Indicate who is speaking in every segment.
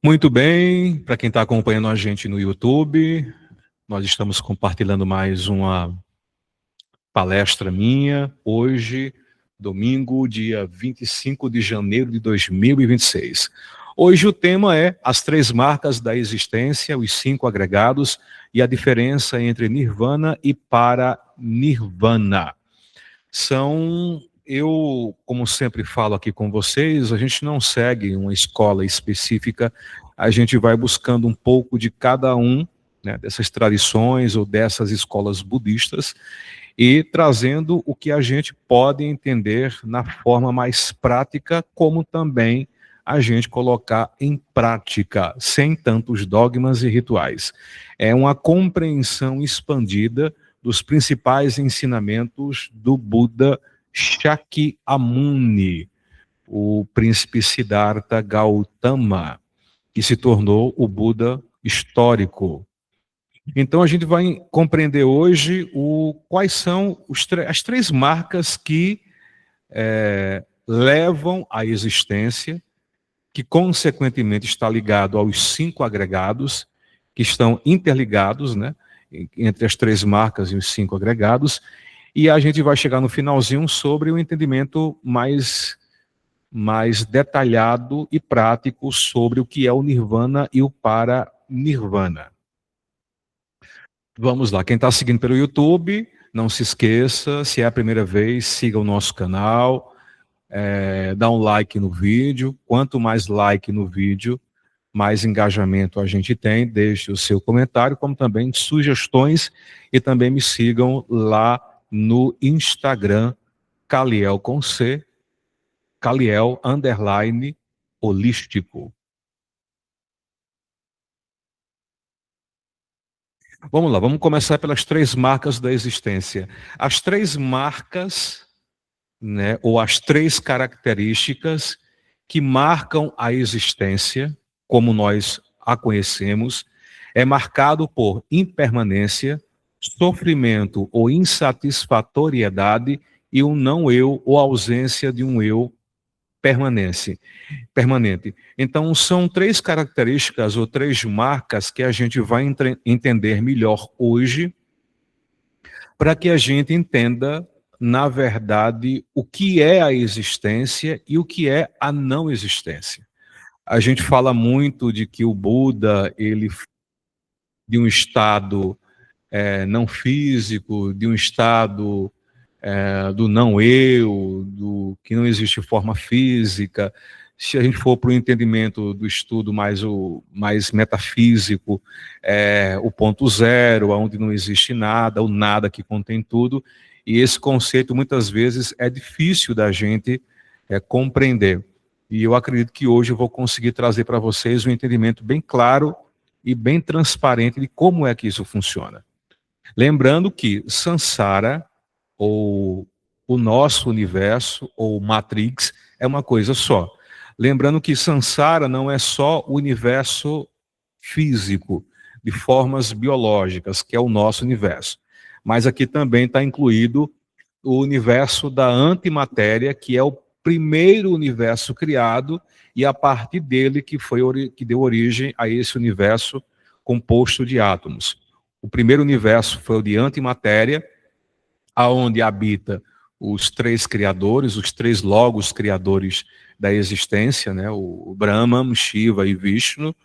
Speaker 1: Muito bem, para quem está acompanhando a gente no YouTube, nós estamos compartilhando mais uma palestra minha, hoje, domingo, dia 25 de janeiro de 2026. Hoje o tema é as três marcas da existência, os cinco agregados e a diferença entre nirvana e para-nirvana. Como sempre falo aqui com vocês, a gente não segue uma escola específica, a gente vai buscando um pouco de cada um, né, dessas tradições ou dessas escolas budistas e trazendo o que a gente pode entender na forma mais prática, como também a gente colocar em prática, sem tantos dogmas e rituais. É uma compreensão expandida dos principais ensinamentos do Buda Shakyamuni, o príncipe Siddhartha Gautama, que se tornou o Buda histórico. Então a gente vai compreender hoje quais são as três marcas que levam à existência, que consequentemente está ligado aos cinco agregados, que estão interligados, né, entre as três marcas e os cinco agregados, e a gente vai chegar no finalzinho sobre o entendimento mais detalhado e prático sobre o que é o Nirvana e o para-Nirvana. Vamos lá, quem está seguindo pelo YouTube, não se esqueça, se é a primeira vez, siga o nosso canal, dá um like no vídeo, quanto mais like no vídeo, mais engajamento a gente tem, deixe o seu comentário, como também sugestões, e também me sigam lá no Instagram, Caliel com C, Caliel _ holístico. Vamos lá, vamos começar pelas três marcas da existência. As três marcas, né, ou as três características que marcam a existência, como nós a conhecemos, é marcado por impermanência, sofrimento ou insatisfatoriedade e um não eu ou ausência de um eu permanente. Então, são três características ou três marcas que a gente vai entender melhor hoje, para que a gente entenda, na verdade, o que é a existência e o que é a não existência. A gente fala muito de que o Buda, ele de um estado não físico, de um estado do não eu, do que não existe forma física. Se a gente for para o entendimento do estudo mais metafísico, o ponto zero, onde não existe nada, o nada que contém tudo, e esse conceito muitas vezes é difícil da gente compreender. E eu acredito que hoje eu vou conseguir trazer para vocês um entendimento bem claro e bem transparente de como é que isso funciona. Lembrando que Sansara, ou o nosso universo, ou Matrix, é uma coisa só. Lembrando que Sansara não é só o universo físico, de formas biológicas, que é o nosso universo. Mas aqui também está incluído o universo da antimatéria, que é o primeiro universo criado, e a partir dele que deu origem a esse universo composto de átomos. O primeiro universo foi o de antimatéria, aonde habita os três criadores, os três logos criadores da existência, né? O Brahman, Shiva e Vishnu,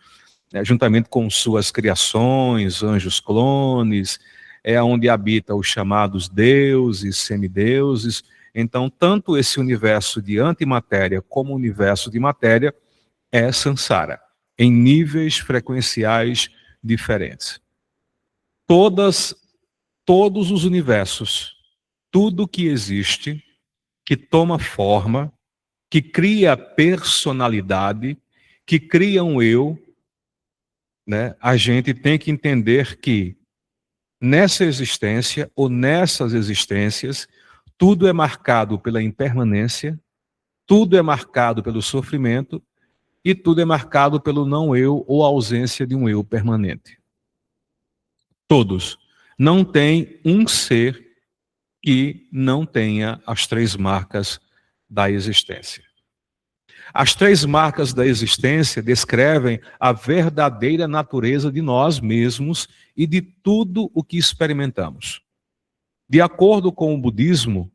Speaker 1: né? Juntamente com suas criações, anjos clones, é onde habita os chamados deuses, semideuses. Então, tanto esse universo de antimatéria como o universo de matéria é Sansara, em níveis frequenciais diferentes. Todos os universos, tudo que existe, que toma forma, que cria personalidade, que cria um eu, né? A gente tem que entender que nessa existência ou nessas existências, tudo é marcado pela impermanência, tudo é marcado pelo sofrimento e tudo é marcado pelo não eu ou ausência de um eu permanente. Todos. Não tem um ser que não tenha as três marcas da existência. As três marcas da existência descrevem a verdadeira natureza de nós mesmos e de tudo o que experimentamos. De acordo com o budismo,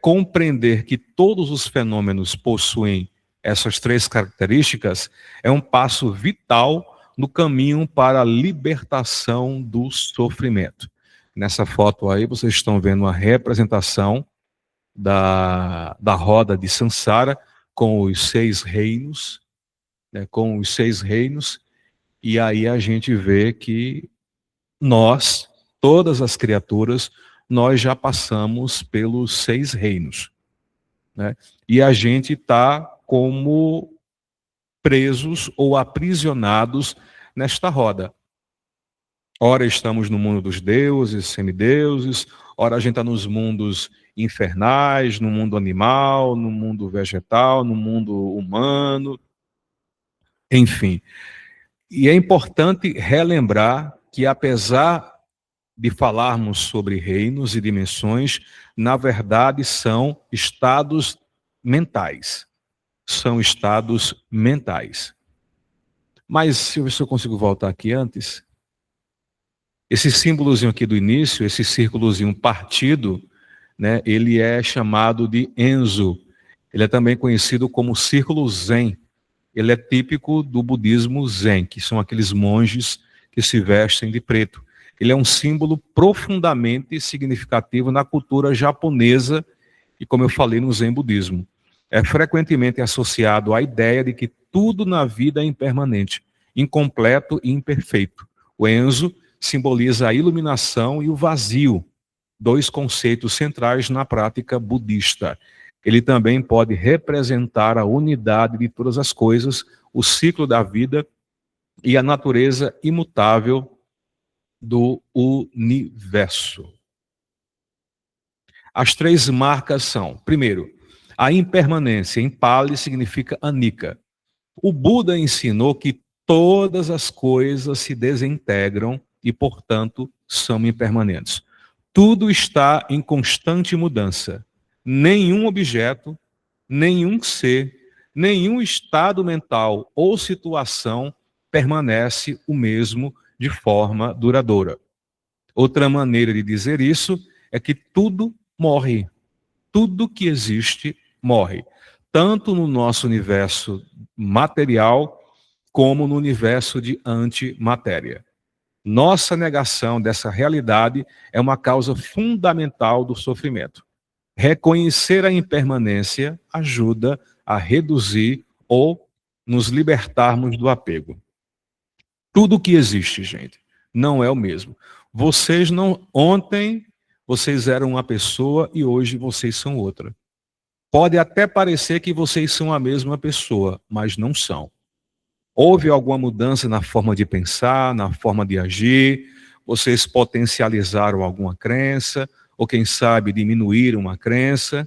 Speaker 1: compreender que todos os fenômenos possuem essas três características é um passo vital no caminho para a libertação do sofrimento. Nessa foto aí, vocês estão vendo uma representação da roda de Sansara com os seis reinos, né, com os seis reinos, e aí a gente vê que nós, todas as criaturas, nós já passamos pelos seis reinos, né? E a gente está como presos ou aprisionados nesta roda. Ora estamos no mundo dos deuses, semideuses, ora a gente está nos mundos infernais, no mundo animal, no mundo vegetal, no mundo humano, enfim. E é importante relembrar que, apesar de falarmos sobre reinos e dimensões, na verdade são estados mentais. São estados mentais. Mas, se eu consigo voltar aqui antes, esse símbolozinho aqui do início, esse círculozinho partido, né, ele é chamado de Enzo. Ele é também conhecido como círculo Zen. Ele é típico do budismo Zen, que são aqueles monges que se vestem de preto. Ele é um símbolo profundamente significativo na cultura japonesa e, como eu falei, no Zen budismo. É frequentemente associado à ideia de que tudo na vida é impermanente, incompleto e imperfeito. O Enzo simboliza a iluminação e o vazio, dois conceitos centrais na prática budista. Ele também pode representar a unidade de todas as coisas, o ciclo da vida e a natureza imutável do universo. As três marcas são, primeiro, a impermanência. Em Pali significa anicca. O Buda ensinou que todas as coisas se desintegram e, portanto, são impermanentes. Tudo está em constante mudança. Nenhum objeto, nenhum ser, nenhum estado mental ou situação permanece o mesmo de forma duradoura. Outra maneira de dizer isso é que tudo morre. Tudo que existe morre. Tanto no nosso universo material, como no universo de antimatéria. Nossa negação dessa realidade é uma causa fundamental do sofrimento. Reconhecer a impermanência ajuda a reduzir ou nos libertarmos do apego. Tudo que existe, gente, não é o mesmo. Ontem vocês eram uma pessoa e hoje vocês são outra. Pode até parecer que vocês são a mesma pessoa, mas não são. Houve alguma mudança na forma de pensar, na forma de agir, vocês potencializaram alguma crença, ou quem sabe diminuíram uma crença.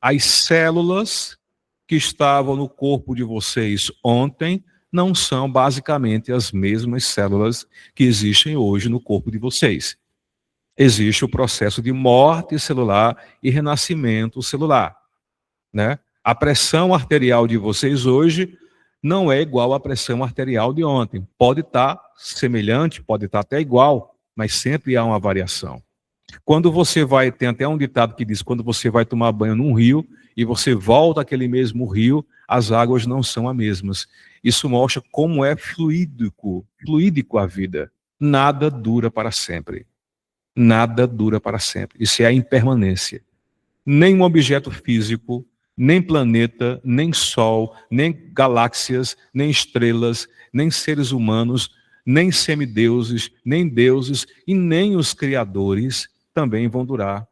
Speaker 1: As células que estavam no corpo de vocês ontem não são basicamente as mesmas células que existem hoje no corpo de vocês. Existe o processo de morte celular e renascimento celular, né? A pressão arterial de vocês hoje não é igual à pressão arterial de ontem. Pode estar semelhante, pode estar até igual, mas sempre há uma variação. Quando você vai, tem até um ditado que diz, quando você vai tomar banho num rio e você volta àquele mesmo rio, as águas não são as mesmas. Isso mostra como é fluídico a vida. Nada dura para sempre. Nada dura para sempre. Isso é a impermanência. Nenhum objeto físico, nem planeta, nem sol, nem galáxias, nem estrelas, nem seres humanos, nem semideuses, nem deuses e nem os criadores também vão durar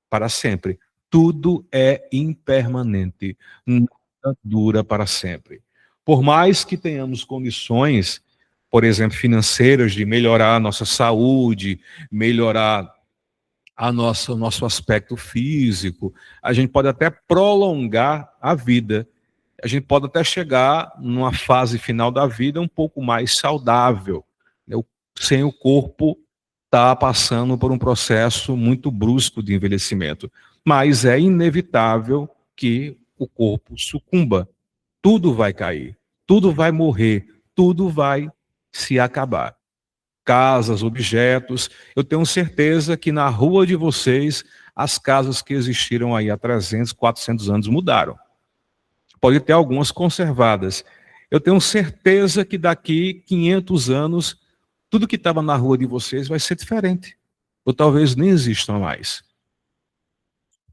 Speaker 1: para sempre. Tudo é impermanente, nada dura para sempre. Por mais que tenhamos condições, por exemplo, financeiras, de melhorar a nossa saúde, melhorar o nosso aspecto físico, a gente pode até prolongar a vida. A gente pode até chegar numa fase final da vida um pouco mais saudável, né? Sem o corpo estar passando por um processo muito brusco de envelhecimento. Mas é inevitável que o corpo sucumba. tudo vai cair, tudo vai morrer, tudo vai se acabar. Casas, objetos, eu tenho certeza que na rua de vocês, as casas que existiram aí há 300, 400 anos mudaram. Pode ter algumas conservadas. Eu tenho certeza que daqui 500 anos, tudo que estava na rua de vocês vai ser diferente. Ou talvez nem existam mais.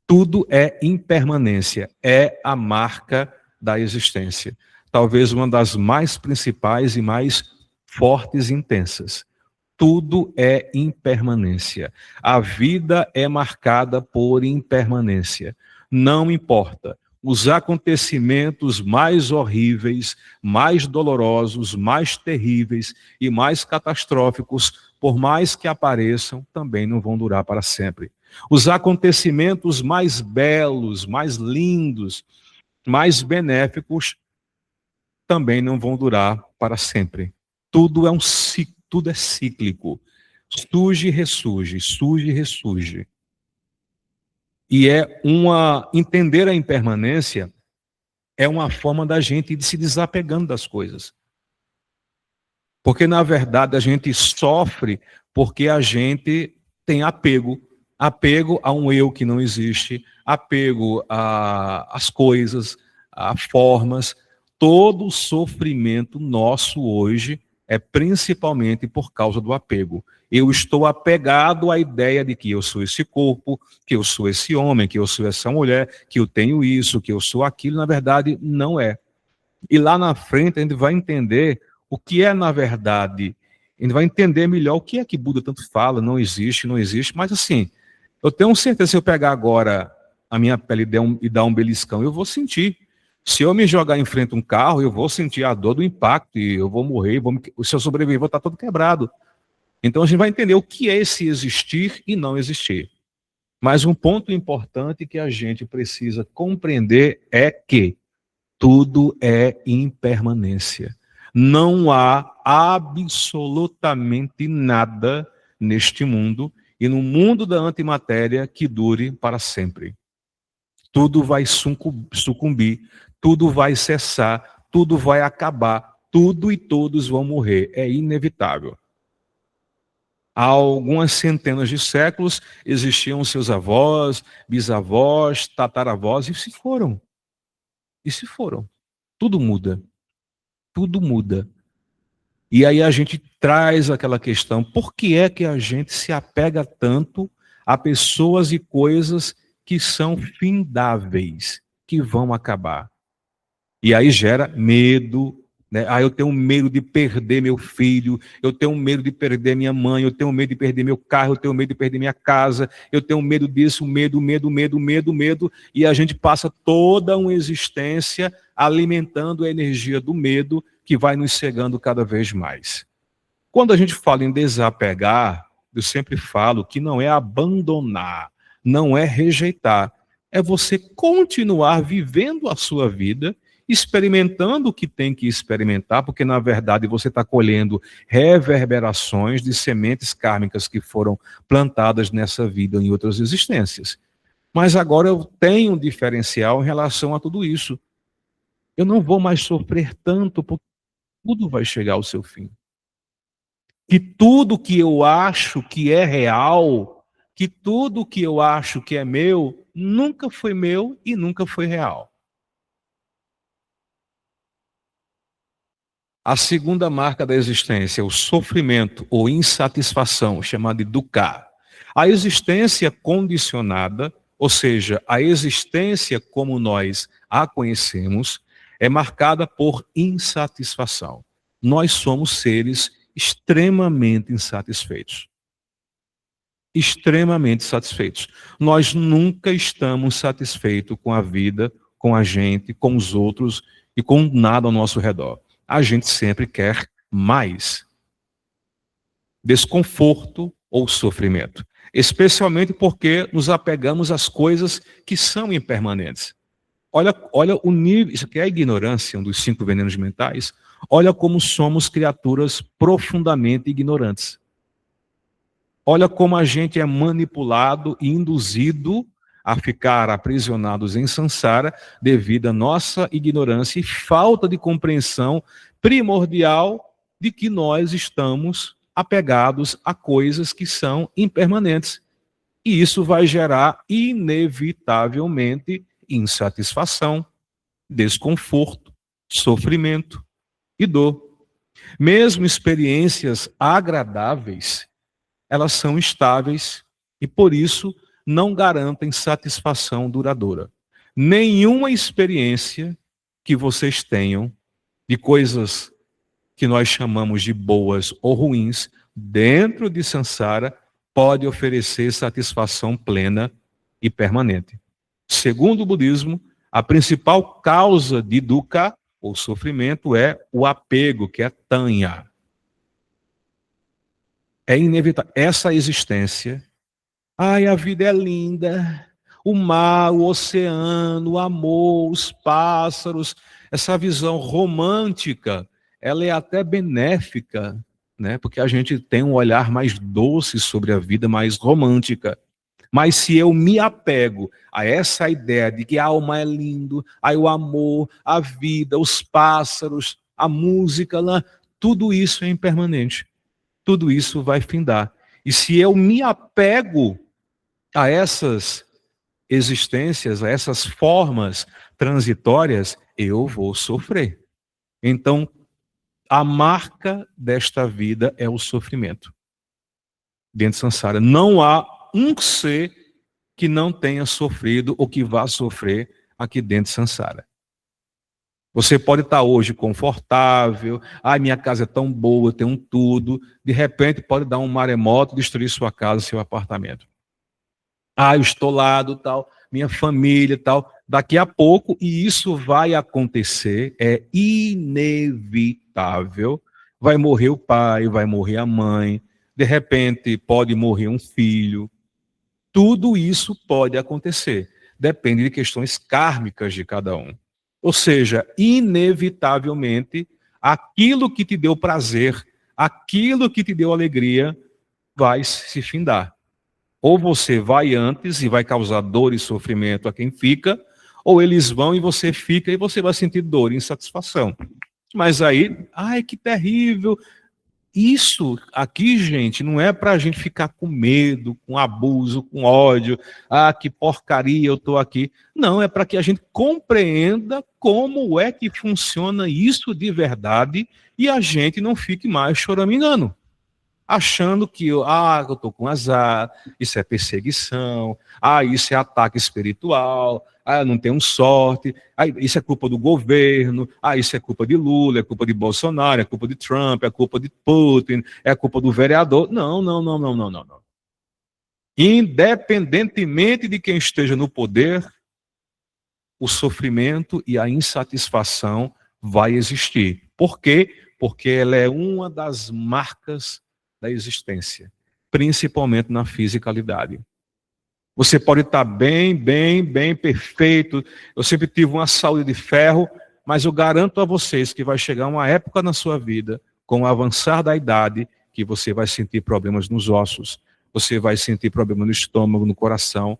Speaker 1: Tudo é impermanência, é a marca da existência. Talvez uma das mais principais e mais fortes e intensas. Tudo é impermanência. A vida é marcada por impermanência. Não importa. Os acontecimentos mais horríveis, mais dolorosos, mais terríveis e mais catastróficos, por mais que apareçam, também não vão durar para sempre. Os acontecimentos mais belos, mais lindos, mais benéficos, também não vão durar para sempre. Tudo é um ciclo, tudo é cíclico. Surge e ressurge, surge e ressurge. E entender a impermanência é uma forma da gente ir se desapegando das coisas. Porque, na verdade, a gente sofre porque a gente tem apego. Apego a um eu que não existe, apego às coisas, a formas. Todo o sofrimento nosso hoje é principalmente por causa do apego. Eu estou apegado à ideia de que eu sou esse corpo, que eu sou esse homem, que eu sou essa mulher, que eu tenho isso, que eu sou aquilo. Na verdade, não é. E lá na frente a gente vai entender o que é, na verdade, a gente vai entender melhor o que é que Buda tanto fala, não existe, não existe, mas assim, eu tenho certeza que se eu pegar agora a minha pele e dar um beliscão, eu vou sentir. Se eu me jogar em frente a um carro, eu vou sentir a dor do impacto e eu vou morrer, se eu sobreviver, eu vou estar todo quebrado. Então a gente vai entender o que é esse existir e não existir. Mas um ponto importante que a gente precisa compreender é que tudo é impermanência. Não há absolutamente nada neste mundo e no mundo da antimatéria que dure para sempre. Tudo vai sucumbir, tudo vai cessar, tudo vai acabar, tudo e todos vão morrer. É inevitável. Há algumas centenas de séculos existiam seus avós, bisavós, tataravós e se foram. E se foram. Tudo muda. Tudo muda. E aí a gente traz aquela questão, por que é que a gente se apega tanto a pessoas e coisas que são findáveis, que vão acabar? E aí gera medo, né? Ah, eu tenho medo de perder meu filho, eu tenho medo de perder minha mãe, eu tenho medo de perder meu carro, eu tenho medo de perder minha casa, eu tenho medo disso, medo, e a gente passa toda uma existência alimentando a energia do medo que vai nos cegando cada vez mais. Quando a gente fala em desapegar, eu sempre falo que não é abandonar, não é rejeitar, é você continuar vivendo a sua vida, experimentando o que tem que experimentar, porque na verdade você está colhendo reverberações de sementes kármicas que foram plantadas nessa vida em outras existências. Mas agora eu tenho um diferencial em relação a tudo isso. Eu não vou mais sofrer tanto, porque tudo vai chegar ao seu fim. Que tudo que eu acho que é real, que tudo que eu acho que é meu, nunca foi meu e nunca foi real. A segunda marca da existência é o sofrimento ou insatisfação, chamada de dukkha. A existência condicionada, ou seja, a existência como nós a conhecemos, é marcada por insatisfação. Nós somos seres extremamente insatisfeitos. Extremamente satisfeitos. Nós nunca estamos satisfeitos com a vida, com a gente, com os outros e com nada ao nosso redor. A gente sempre quer mais. Desconforto ou sofrimento. Especialmente porque nos apegamos às coisas que são impermanentes. Olha o nível, isso aqui é a ignorância, um dos 5 venenos mentais. Olha como somos criaturas profundamente ignorantes. Olha como a gente é manipulado e induzido a ficar aprisionados em samsara devido à nossa ignorância e falta de compreensão primordial de que nós estamos apegados a coisas que são impermanentes. E isso vai gerar, inevitavelmente, insatisfação, desconforto, sofrimento e dor. Mesmo experiências agradáveis, elas são instáveis e, por isso, não garantem satisfação duradoura. Nenhuma experiência que vocês tenham de coisas que nós chamamos de boas ou ruins dentro de samsara pode oferecer satisfação plena e permanente. Segundo o budismo, a principal causa de dukkha, ou sofrimento, é o apego, que é tanha. É inevitável. Essa existência, ai, a vida é linda, o mar, o oceano, o amor, os pássaros, essa visão romântica, ela é até benéfica, né? Porque a gente tem um olhar mais doce sobre a vida, mais romântica. Mas se eu me apego a essa ideia de que a alma é lindo, aí o amor, a vida, os pássaros, a música, tudo isso é impermanente. Tudo isso vai findar. E se eu me apego a essas existências, a essas formas transitórias, eu vou sofrer. Então, a marca desta vida é o sofrimento. Dentro de samsara, não há um ser que não tenha sofrido ou que vá sofrer aqui dentro de samsara. Você pode estar hoje confortável, minha casa é tão boa, eu tenho tudo, de repente pode dar um maremoto, destruir sua casa, seu apartamento. Eu estou lá, tal, minha família, tal. Daqui a pouco, e isso vai acontecer, é inevitável, vai morrer o pai, vai morrer a mãe, de repente pode morrer um filho. Tudo isso pode acontecer. Depende de questões kármicas de cada um. Ou seja, inevitavelmente, aquilo que te deu prazer, aquilo que te deu alegria, vai se findar. Ou você vai antes e vai causar dor e sofrimento a quem fica, ou eles vão e você fica e você vai sentir dor e insatisfação. Mas aí, que terrível. Isso aqui, gente, não é para a gente ficar com medo, com abuso, com ódio. Que porcaria, eu estou aqui. Não, é para que a gente compreenda como é que funciona isso de verdade e a gente não fique mais choramingando, achando que eu estou com azar, isso é perseguição, isso é ataque espiritual, eu não tenho sorte, isso é culpa do governo, isso é culpa de Lula, é culpa de Bolsonaro, é culpa de Trump, é culpa de Putin, é culpa do vereador. Não. Independentemente de quem esteja no poder, o sofrimento e a insatisfação vai existir. Por quê? Porque ela é uma das marcas da existência, principalmente na fisicalidade. Você pode estar bem, perfeito. Eu sempre tive uma saúde de ferro, mas eu garanto a vocês que vai chegar uma época na sua vida, com o avançar da idade, que você vai sentir problemas nos ossos, você vai sentir problemas no estômago, no coração.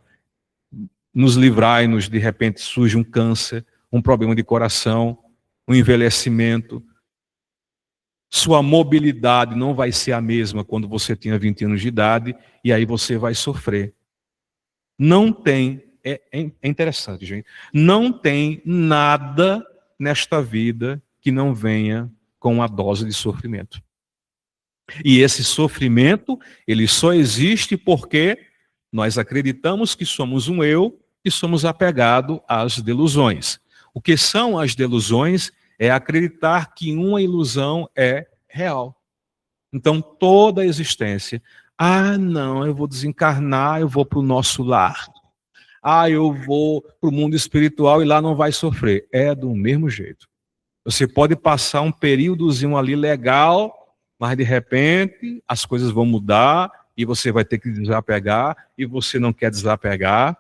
Speaker 1: Nos livrai-nos, de repente surge um câncer, um problema de coração, um envelhecimento. Sua mobilidade não vai ser a mesma quando você tinha 20 anos de idade, e aí você vai sofrer. Não tem, é interessante, gente, não tem nada nesta vida que não venha com uma dose de sofrimento. E esse sofrimento, ele só existe porque nós acreditamos que somos um eu e somos apegados às delusões. O que são as delusões? É acreditar que uma ilusão é real. Então, toda a existência, não, eu vou desencarnar, eu vou para o nosso lar. Eu vou para o mundo espiritual e lá não vai sofrer. É do mesmo jeito. Você pode passar um períodozinho ali legal, mas de repente as coisas vão mudar e você vai ter que desapegar e você não quer desapegar.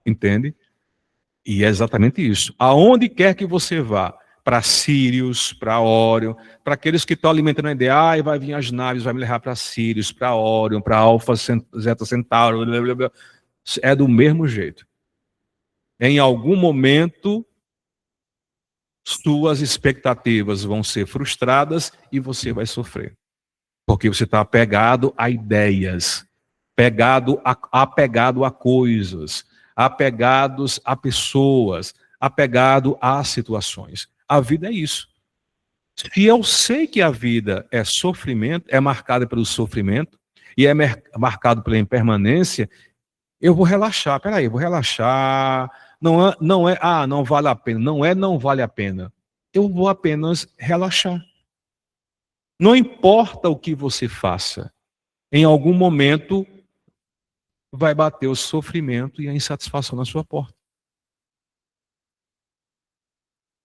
Speaker 1: Entende? E é exatamente isso. Aonde quer que você vá, para Sirius, para Órion, para aqueles que estão alimentando a ideia, vai vir as naves, vai me levar para Sirius, para Órion, para Alfa, Zeta Centauro, blá, blá, blá. É do mesmo jeito. Em algum momento, suas expectativas vão ser frustradas e você vai sofrer. Porque você está apegado a ideias, apegado a coisas, apegados a pessoas, apegado a situações. A vida é isso. Se eu sei que a vida é sofrimento, é marcada pelo sofrimento e é marcado pela impermanência, eu vou relaxar. Peraí, eu vou relaxar. Não vale a pena. Não vale a pena. Eu vou apenas relaxar. Não importa o que você faça, em algum momento vai bater o sofrimento e a insatisfação na sua porta.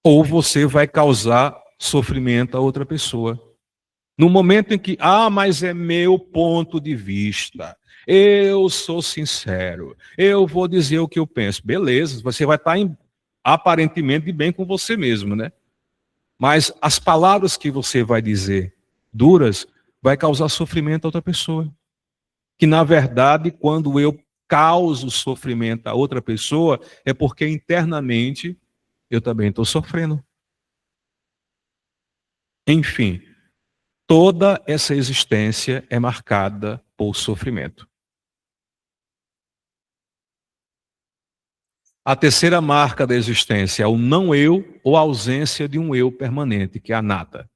Speaker 1: Ou você vai causar sofrimento a outra pessoa. No momento em que, mas é meu ponto de vista, eu sou sincero, eu vou dizer o que eu penso. Beleza, você vai estar aparentemente de bem com você mesmo, né? Mas as palavras que você vai dizer duras vai causar sofrimento a outra pessoa. Que na verdade, quando eu causo sofrimento a outra pessoa, é porque internamente eu também estou sofrendo. Enfim, toda essa existência é marcada por sofrimento. A terceira marca da existência é o não eu ou a ausência de um eu permanente, que é a nada.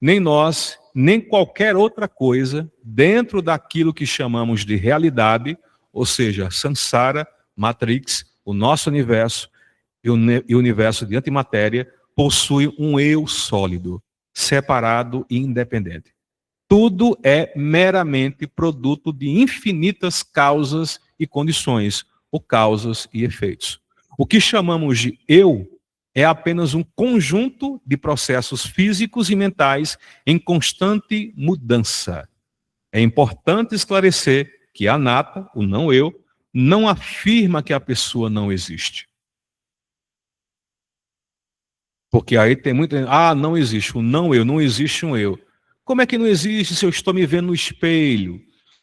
Speaker 1: Nem nós, nem qualquer outra coisa dentro daquilo que chamamos de realidade, ou seja, samsara, matrix, o nosso universo e o universo de antimatéria, possui um eu sólido, separado e independente. Tudo é meramente produto de infinitas causas e condições, ou causas e efeitos. O que chamamos de eu é apenas um conjunto de processos físicos e mentais em constante mudança. É importante esclarecer que a anatta, o não eu, não afirma que a pessoa não existe. Porque aí tem muita gente, não existe o não eu, não existe um eu. Como é que não existe se eu estou me vendo no espelho?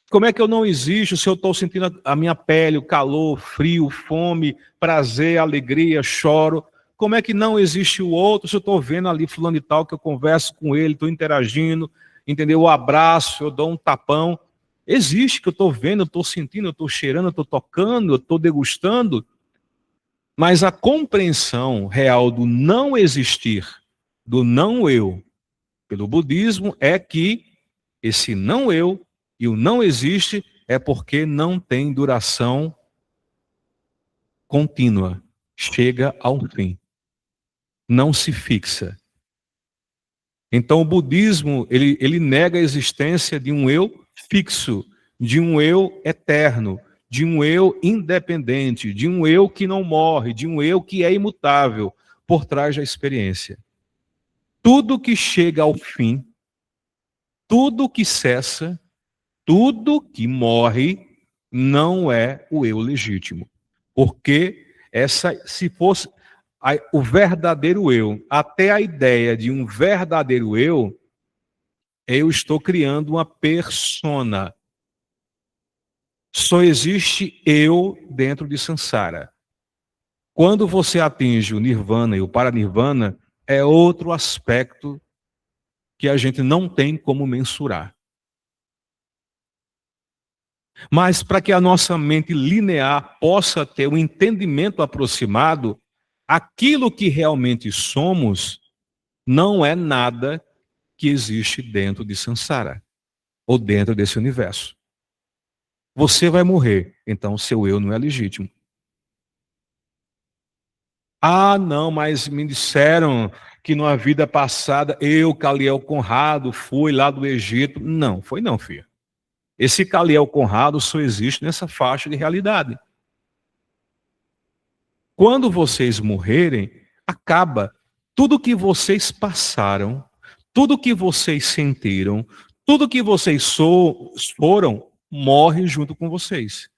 Speaker 1: Como é que eu não existo se eu estou sentindo a minha pele, o calor, frio, fome, prazer, alegria, choro? Como é que não existe o outro se eu estou vendo ali fulano e tal, que eu converso com ele, estou interagindo, entendeu? Eu abraço, eu dou um tapão. Existe que eu estou vendo, eu estou sentindo, eu estou cheirando, eu estou tocando, eu estou degustando. Mas a compreensão real do não existir, do não eu, pelo budismo, é que esse não eu e o não existe é porque não tem duração contínua, chega ao fim, não se fixa. Então o budismo, ele nega a existência de um eu fixo, de um eu eterno, de um eu independente, de um eu que não morre, de um eu que é imutável por trás da experiência. Tudo que chega ao fim, tudo que cessa, tudo que morre, não é o eu legítimo. Porque se fosse o verdadeiro eu, até a ideia de um verdadeiro eu estou criando uma persona. Só existe eu dentro de Sansara. Quando você atinge o Nirvana e o Paranirvana, é outro aspecto que a gente não tem como mensurar. Mas para que a nossa mente linear possa ter um entendimento aproximado, aquilo que realmente somos não é nada que existe dentro de Sansara, ou dentro desse universo. Você vai morrer, então seu eu não é legítimo. Não, mas me disseram que numa vida passada eu, Caliel Conrado, fui lá do Egito. Não, foi não, filho. Esse Caliel Conrado só existe nessa faixa de realidade. Quando vocês morrerem, acaba. Tudo que vocês passaram, tudo que vocês sentiram, tudo que vocês foram, morre junto com vocês.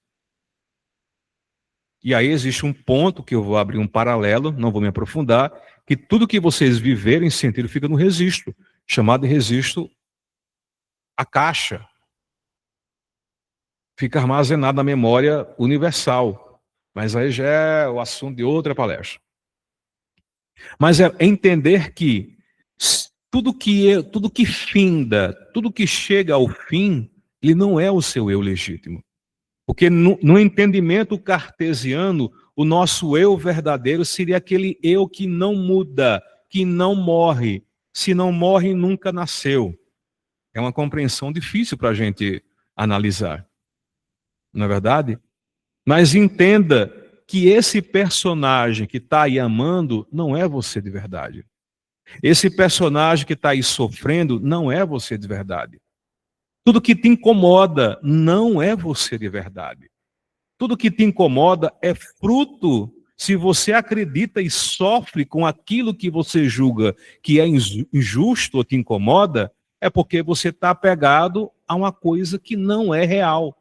Speaker 1: E aí existe um ponto que eu vou abrir um paralelo, não vou me aprofundar, que tudo que vocês viverem e sentiram fica no registro, chamado de registro a caixa. fica armazenado na memória universal. Mas aí já é o assunto de outra palestra. Mas é entender que tudo que finda, tudo que chega ao fim, ele não é o seu eu legítimo. Porque no entendimento cartesiano, o nosso eu verdadeiro seria aquele eu que não muda, que não morre. Se não morre, nunca nasceu. É uma compreensão difícil para a gente analisar, não é verdade? Mas entenda que esse personagem que está aí amando não é você de verdade. Esse personagem que está aí sofrendo não é você de verdade. Tudo que te incomoda não é você de verdade. Tudo que te incomoda é fruto, se você acredita e sofre com aquilo que você julga que é injusto ou te incomoda, é porque você está apegado a uma coisa que não é real.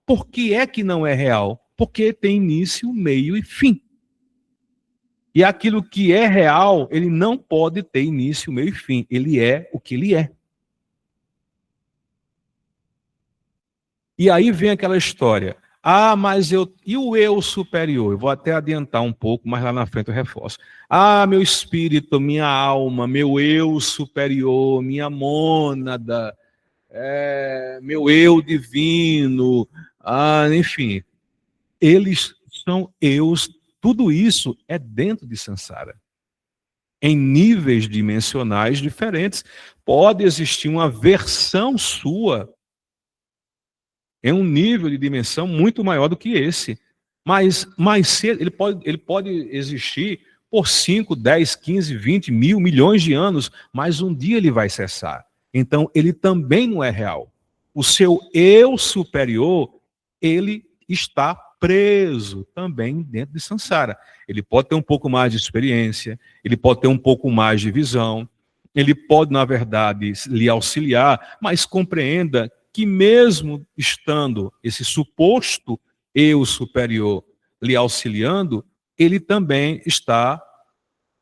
Speaker 1: Por que é que não é real? Porque tem início, meio e fim. E aquilo que é real, ele não pode ter início, meio e fim. Ele é o que ele é. E aí vem aquela história. Ah, mas eu. E o eu superior? Eu vou até adiantar um pouco, mas lá na frente eu reforço. Ah, meu espírito, minha alma, meu eu superior, minha mônada, meu eu divino, enfim. Eles são eus, tudo isso é dentro de Sansara. Em níveis dimensionais diferentes. Pode existir uma versão sua em um nível de dimensão muito maior do que esse. Mas mais cedo, ele pode existir por 5, 10, 15, 20 mil, milhões de anos, mas um dia ele vai cessar. Então, ele também não é real. O seu eu superior, ele está preso também dentro de Sansara. Ele pode ter um pouco mais de experiência, ele pode ter um pouco mais de visão, ele pode, na verdade, lhe auxiliar, mas compreenda que mesmo estando esse suposto eu superior lhe auxiliando, ele também está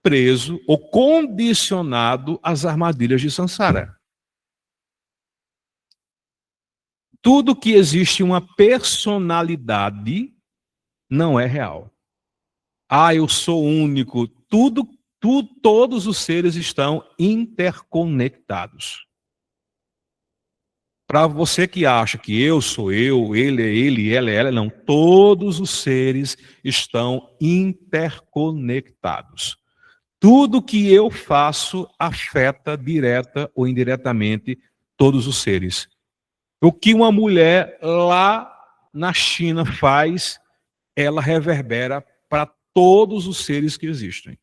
Speaker 1: preso ou condicionado às armadilhas de Sansara. Tudo que existe uma personalidade não é real. Ah, eu sou único. Todos os seres estão interconectados. Para você que acha que eu sou eu, ele é ele, ela é ela, não. Todos os seres estão interconectados. Tudo que eu faço afeta direta ou indiretamente todos os seres. O que uma mulher lá na China faz, ela reverbera para todos os seres que existem.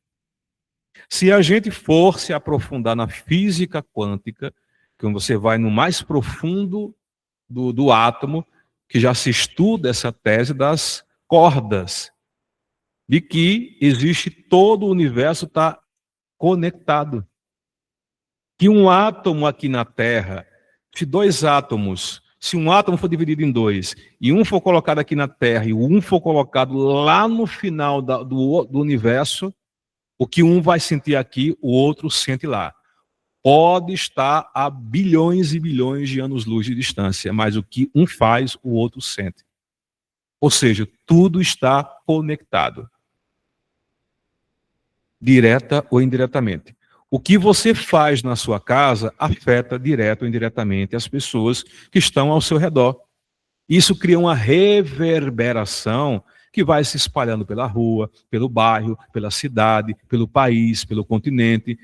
Speaker 1: Se a gente for se aprofundar na física quântica, quando você vai no mais profundo do átomo, que já se estuda essa tese das cordas, de que existe todo o universo está conectado. Que um átomo aqui na Terra, se um átomo for dividido em dois, e um for colocado aqui na Terra e um for colocado lá no final do universo, o que um vai sentir aqui, o outro sente lá. Pode estar a bilhões e bilhões de anos-luz de distância, mas o que um faz, o outro sente. Ou seja, tudo está conectado, direta ou indiretamente. O que você faz na sua casa afeta direto ou indiretamente as pessoas que estão ao seu redor. Isso cria uma reverberação que vai se espalhando pela rua, pelo bairro, pela cidade, pelo país, pelo continente,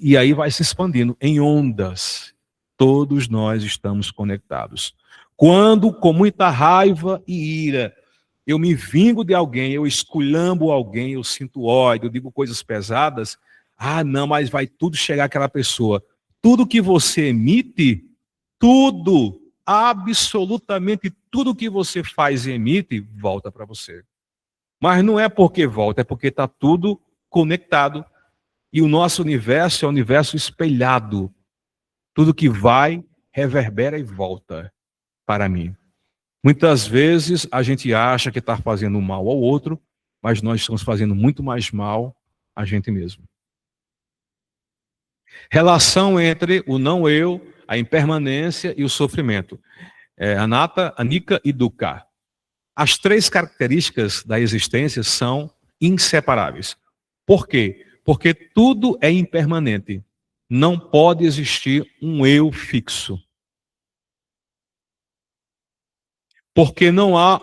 Speaker 1: e aí vai se expandindo em ondas. Todos nós estamos conectados. Quando, com muita raiva e ira, eu me vingo de alguém, eu esculhambo alguém, eu sinto ódio, eu digo coisas pesadas, não, mas vai tudo chegar àquela pessoa. Tudo que você emite, tudo, absolutamente tudo que você faz e emite, volta para você. Mas não é porque volta, é porque está tudo conectado. E o nosso universo é um universo espelhado. Tudo que vai, reverbera e volta para mim. Muitas vezes a gente acha que está fazendo mal ao outro, mas nós estamos fazendo muito mais mal a gente mesmo. Relação entre o não eu, a impermanência e o sofrimento. Anatta, Anika e Dukkha. As três características da existência são inseparáveis. Por quê? Porque tudo é impermanente. Não pode existir um eu fixo. Porque não há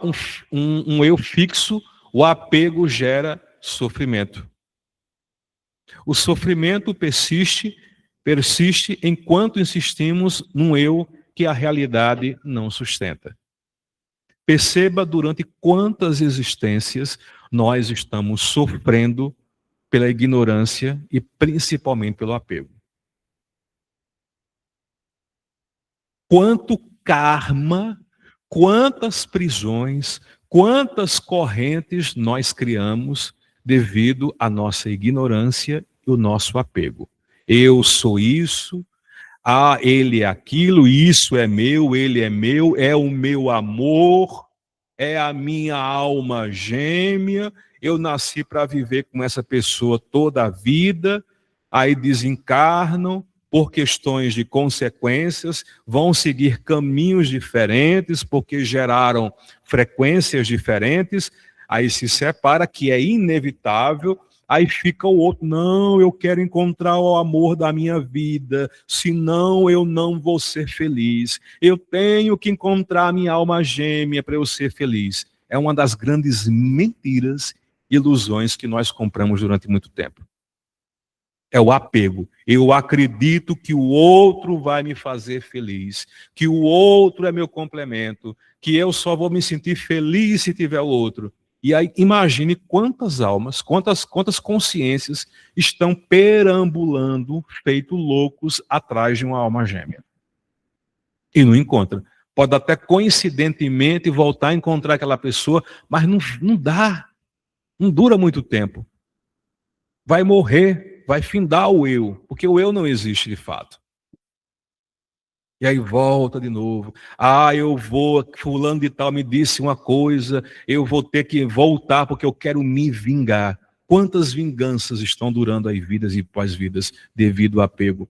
Speaker 1: um eu fixo, o apego gera sofrimento. O sofrimento persiste enquanto insistimos num eu que a realidade não sustenta. Perceba durante quantas existências nós estamos sofrendo pela ignorância e principalmente pelo apego. Quanto karma, quantas prisões, quantas correntes nós criamos devido à nossa ignorância e o nosso apego. Eu sou isso, ele é aquilo, isso é meu, ele é meu, é o meu amor, é a minha alma gêmea, eu nasci para viver com essa pessoa toda a vida, aí desencarnam por questões de consequências, vão seguir caminhos diferentes, porque geraram frequências diferentes, aí se separa, que é inevitável. Aí fica o outro, não, eu quero encontrar o amor da minha vida, senão eu não vou ser feliz. Eu tenho que encontrar a minha alma gêmea para eu ser feliz. É uma das grandes mentiras, ilusões que nós compramos durante muito tempo. É o apego. Eu acredito que o outro vai me fazer feliz, que o outro é meu complemento, que eu só vou me sentir feliz se tiver o outro. E aí imagine quantas almas, quantas consciências estão perambulando, feito loucos, atrás de uma alma gêmea. E não encontra. Pode até coincidentemente voltar a encontrar aquela pessoa, mas não dá, não dura muito tempo. Vai morrer, vai findar o eu, porque o eu não existe de fato. E aí volta de novo. Eu vou, fulano de tal me disse uma coisa, eu vou ter que voltar porque eu quero me vingar. Quantas vinganças estão durando aí vidas e pós-vidas devido ao apego?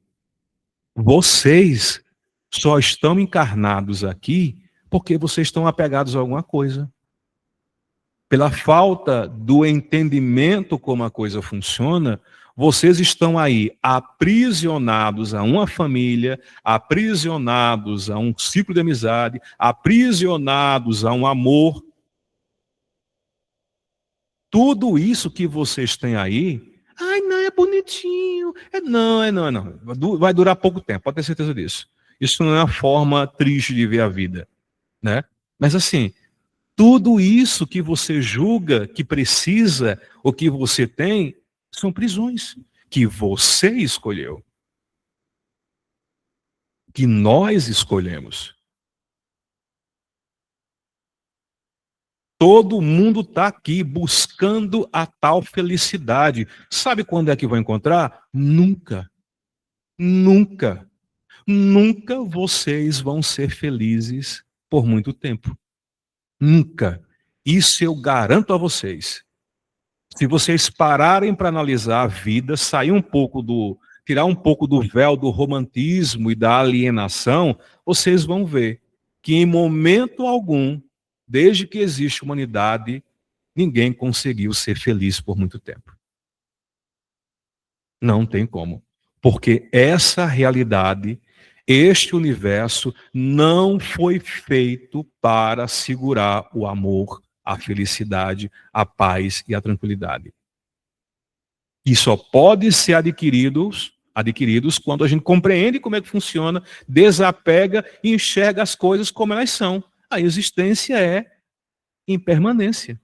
Speaker 1: Vocês só estão encarnados aqui porque vocês estão apegados a alguma coisa. Pela falta do entendimento como a coisa funciona, vocês estão aí aprisionados a uma família, aprisionados a um ciclo de amizade, aprisionados a um amor. Tudo isso que vocês têm aí, não, é bonitinho, não. Vai durar pouco tempo, pode ter certeza disso. Isso não é uma forma triste de ver a vida, né? Mas assim, tudo isso que você julga que precisa, ou que você tem, são prisões que você escolheu, que nós escolhemos. Todo mundo está aqui buscando a tal felicidade. Sabe quando é que vai encontrar? Nunca. Nunca. Nunca vocês vão ser felizes por muito tempo. Nunca. Isso eu garanto a vocês. Se vocês pararem para analisar a vida, tirar um pouco do véu do romantismo e da alienação, vocês vão ver que em momento algum, desde que existe humanidade, ninguém conseguiu ser feliz por muito tempo. Não tem como. Porque essa realidade, este universo, não foi feito para segurar o amor, a felicidade, a paz e a tranquilidade. E só pode ser adquiridos quando a gente compreende como é que funciona, desapega e enxerga as coisas como elas são. A existência é impermanência.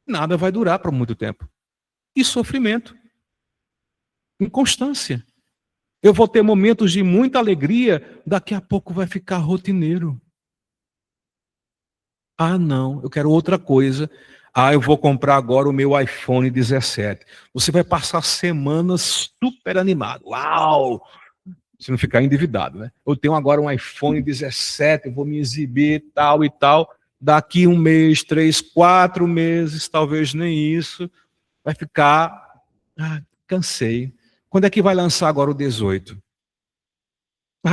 Speaker 1: Nada vai durar por muito tempo. E sofrimento, inconstância. Eu vou ter momentos de muita alegria, daqui a pouco vai ficar rotineiro. Não, eu quero outra coisa. Eu vou comprar agora o meu iPhone 17. Você vai passar semanas super animado. Uau! Se não ficar endividado, né? Eu tenho agora um iPhone 17, eu vou me exibir tal e tal. Daqui um mês, 3, 4 meses, talvez nem isso, vai ficar. Cansei. Quando é que vai lançar agora o 18?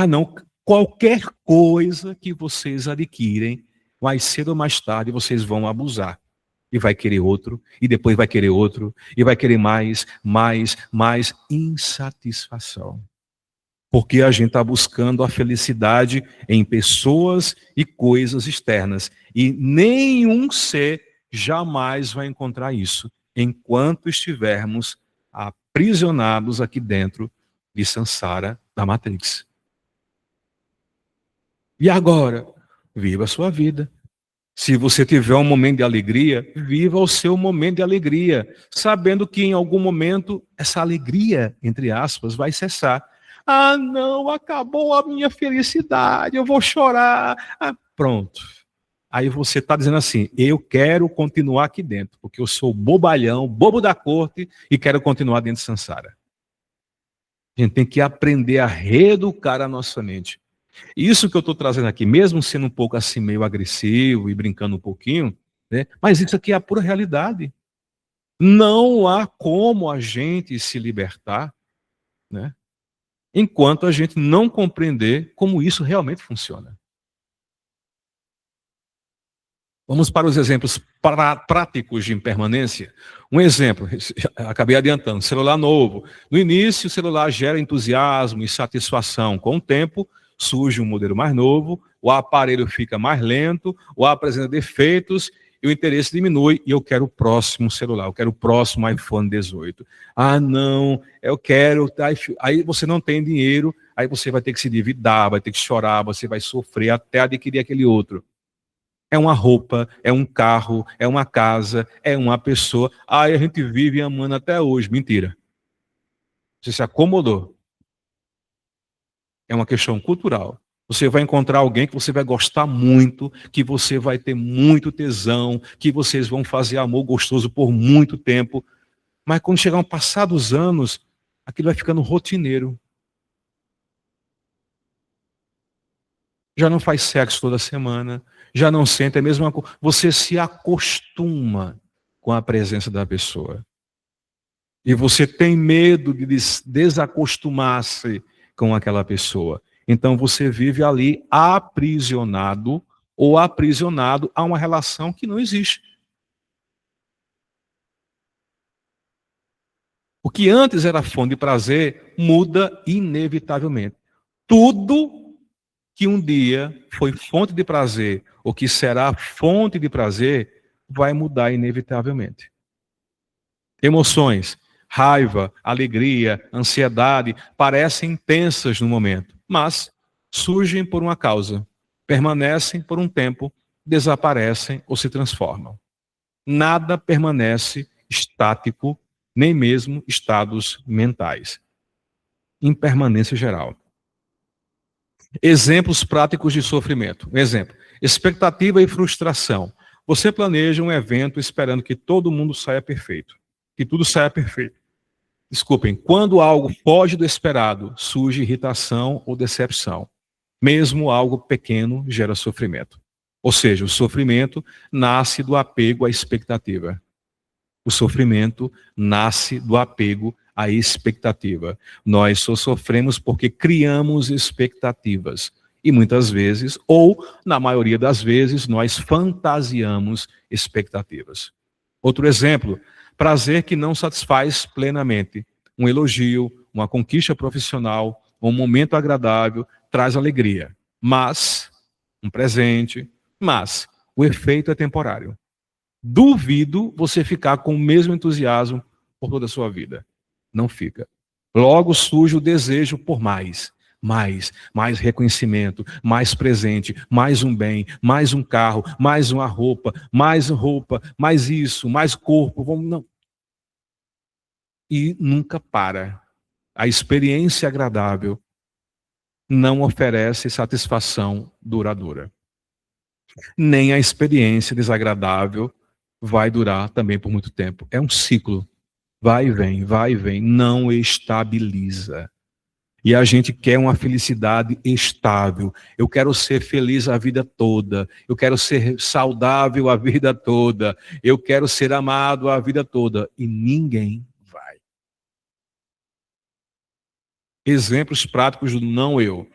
Speaker 1: Não, Qualquer coisa que vocês adquirem, mais cedo ou mais tarde vocês vão abusar. E vai querer outro, e depois vai querer outro, e vai querer mais, mais, mais insatisfação. Porque a gente está buscando a felicidade em pessoas e coisas externas. E nenhum ser jamais vai encontrar isso enquanto estivermos aprisionados aqui dentro de Sansara, da Matrix. E agora? Viva a sua vida. Se você tiver um momento de alegria, viva o seu momento de alegria, sabendo que em algum momento essa alegria, entre aspas, vai cessar. Ah, não, acabou a minha felicidade, eu vou chorar. Ah, pronto. Aí você está dizendo assim, eu quero continuar aqui dentro, porque eu sou bobalhão, bobo da corte e quero continuar dentro de Sansara. A gente tem que aprender a reeducar a nossa mente. Isso que eu estou trazendo aqui, mesmo sendo um pouco assim meio agressivo e brincando um pouquinho, né? Mas isso aqui é a pura realidade. Não há como a gente se libertar, né? Enquanto a gente não compreender como isso realmente funciona. Vamos para os exemplos práticos de impermanência. Um exemplo, acabei adiantando, celular novo. No início, o celular gera entusiasmo e satisfação. Com o tempo, surge um modelo mais novo, o aparelho fica mais lento, ou apresenta defeitos e o interesse diminui e eu quero o próximo celular, eu quero o próximo iPhone 18. Ah, não, eu quero. Aí você não tem dinheiro, aí você vai ter que se endividar, vai ter que chorar, você vai sofrer até adquirir aquele outro. É uma roupa, é um carro, é uma casa, é uma pessoa. Aí a gente vive amando até hoje. Mentira. Você se acomodou. É uma questão cultural. Você vai encontrar alguém que você vai gostar muito, que você vai ter muito tesão, que vocês vão fazer amor gostoso por muito tempo. Mas quando chegar um passar dos anos, aquilo vai ficando rotineiro. Já não faz sexo toda semana, já não sente a mesma coisa. Você se acostuma com a presença da pessoa. E você tem medo de desacostumar-se com aquela pessoa. Então você vive ali aprisionado ou aprisionado a uma relação que não existe. O que antes era fonte de prazer muda inevitavelmente. Tudo que um dia foi fonte de prazer ou que será fonte de prazer vai mudar inevitavelmente. Emoções, raiva, alegria, ansiedade, parecem intensas no momento, mas surgem por uma causa, permanecem por um tempo, desaparecem ou se transformam. Nada permanece estático, nem mesmo estados mentais. Impermanência geral. Exemplos práticos de sofrimento. Um exemplo: expectativa e frustração. Você planeja um evento esperando que todo mundo saia perfeito, que tudo saia perfeito. Desculpem, quando algo foge do esperado, surge irritação ou decepção. Mesmo algo pequeno gera sofrimento. Ou seja, o sofrimento nasce do apego à expectativa. O sofrimento nasce do apego à expectativa. Nós só sofremos porque criamos expectativas. E muitas vezes, ou na maioria das vezes, nós fantasiamos expectativas. Outro exemplo, prazer que não satisfaz plenamente. Um elogio, uma conquista profissional, um momento agradável traz alegria. Mas, um presente, mas o efeito é temporário. Duvido você ficar com o mesmo entusiasmo por toda a sua vida. Não fica. Logo surge o desejo por mais. Mais reconhecimento, mais presente, mais um bem, mais um carro, mais uma roupa, mais isso, mais corpo. Vamos, não. E nunca para. A experiência agradável não oferece satisfação duradoura. Nem a experiência desagradável vai durar também por muito tempo. É um ciclo. Vai e vem, não estabiliza. E a gente quer uma felicidade estável. Eu quero ser feliz a vida toda. Eu quero ser saudável a vida toda. Eu quero ser amado a vida toda. E ninguém vai. Exemplos práticos do não eu.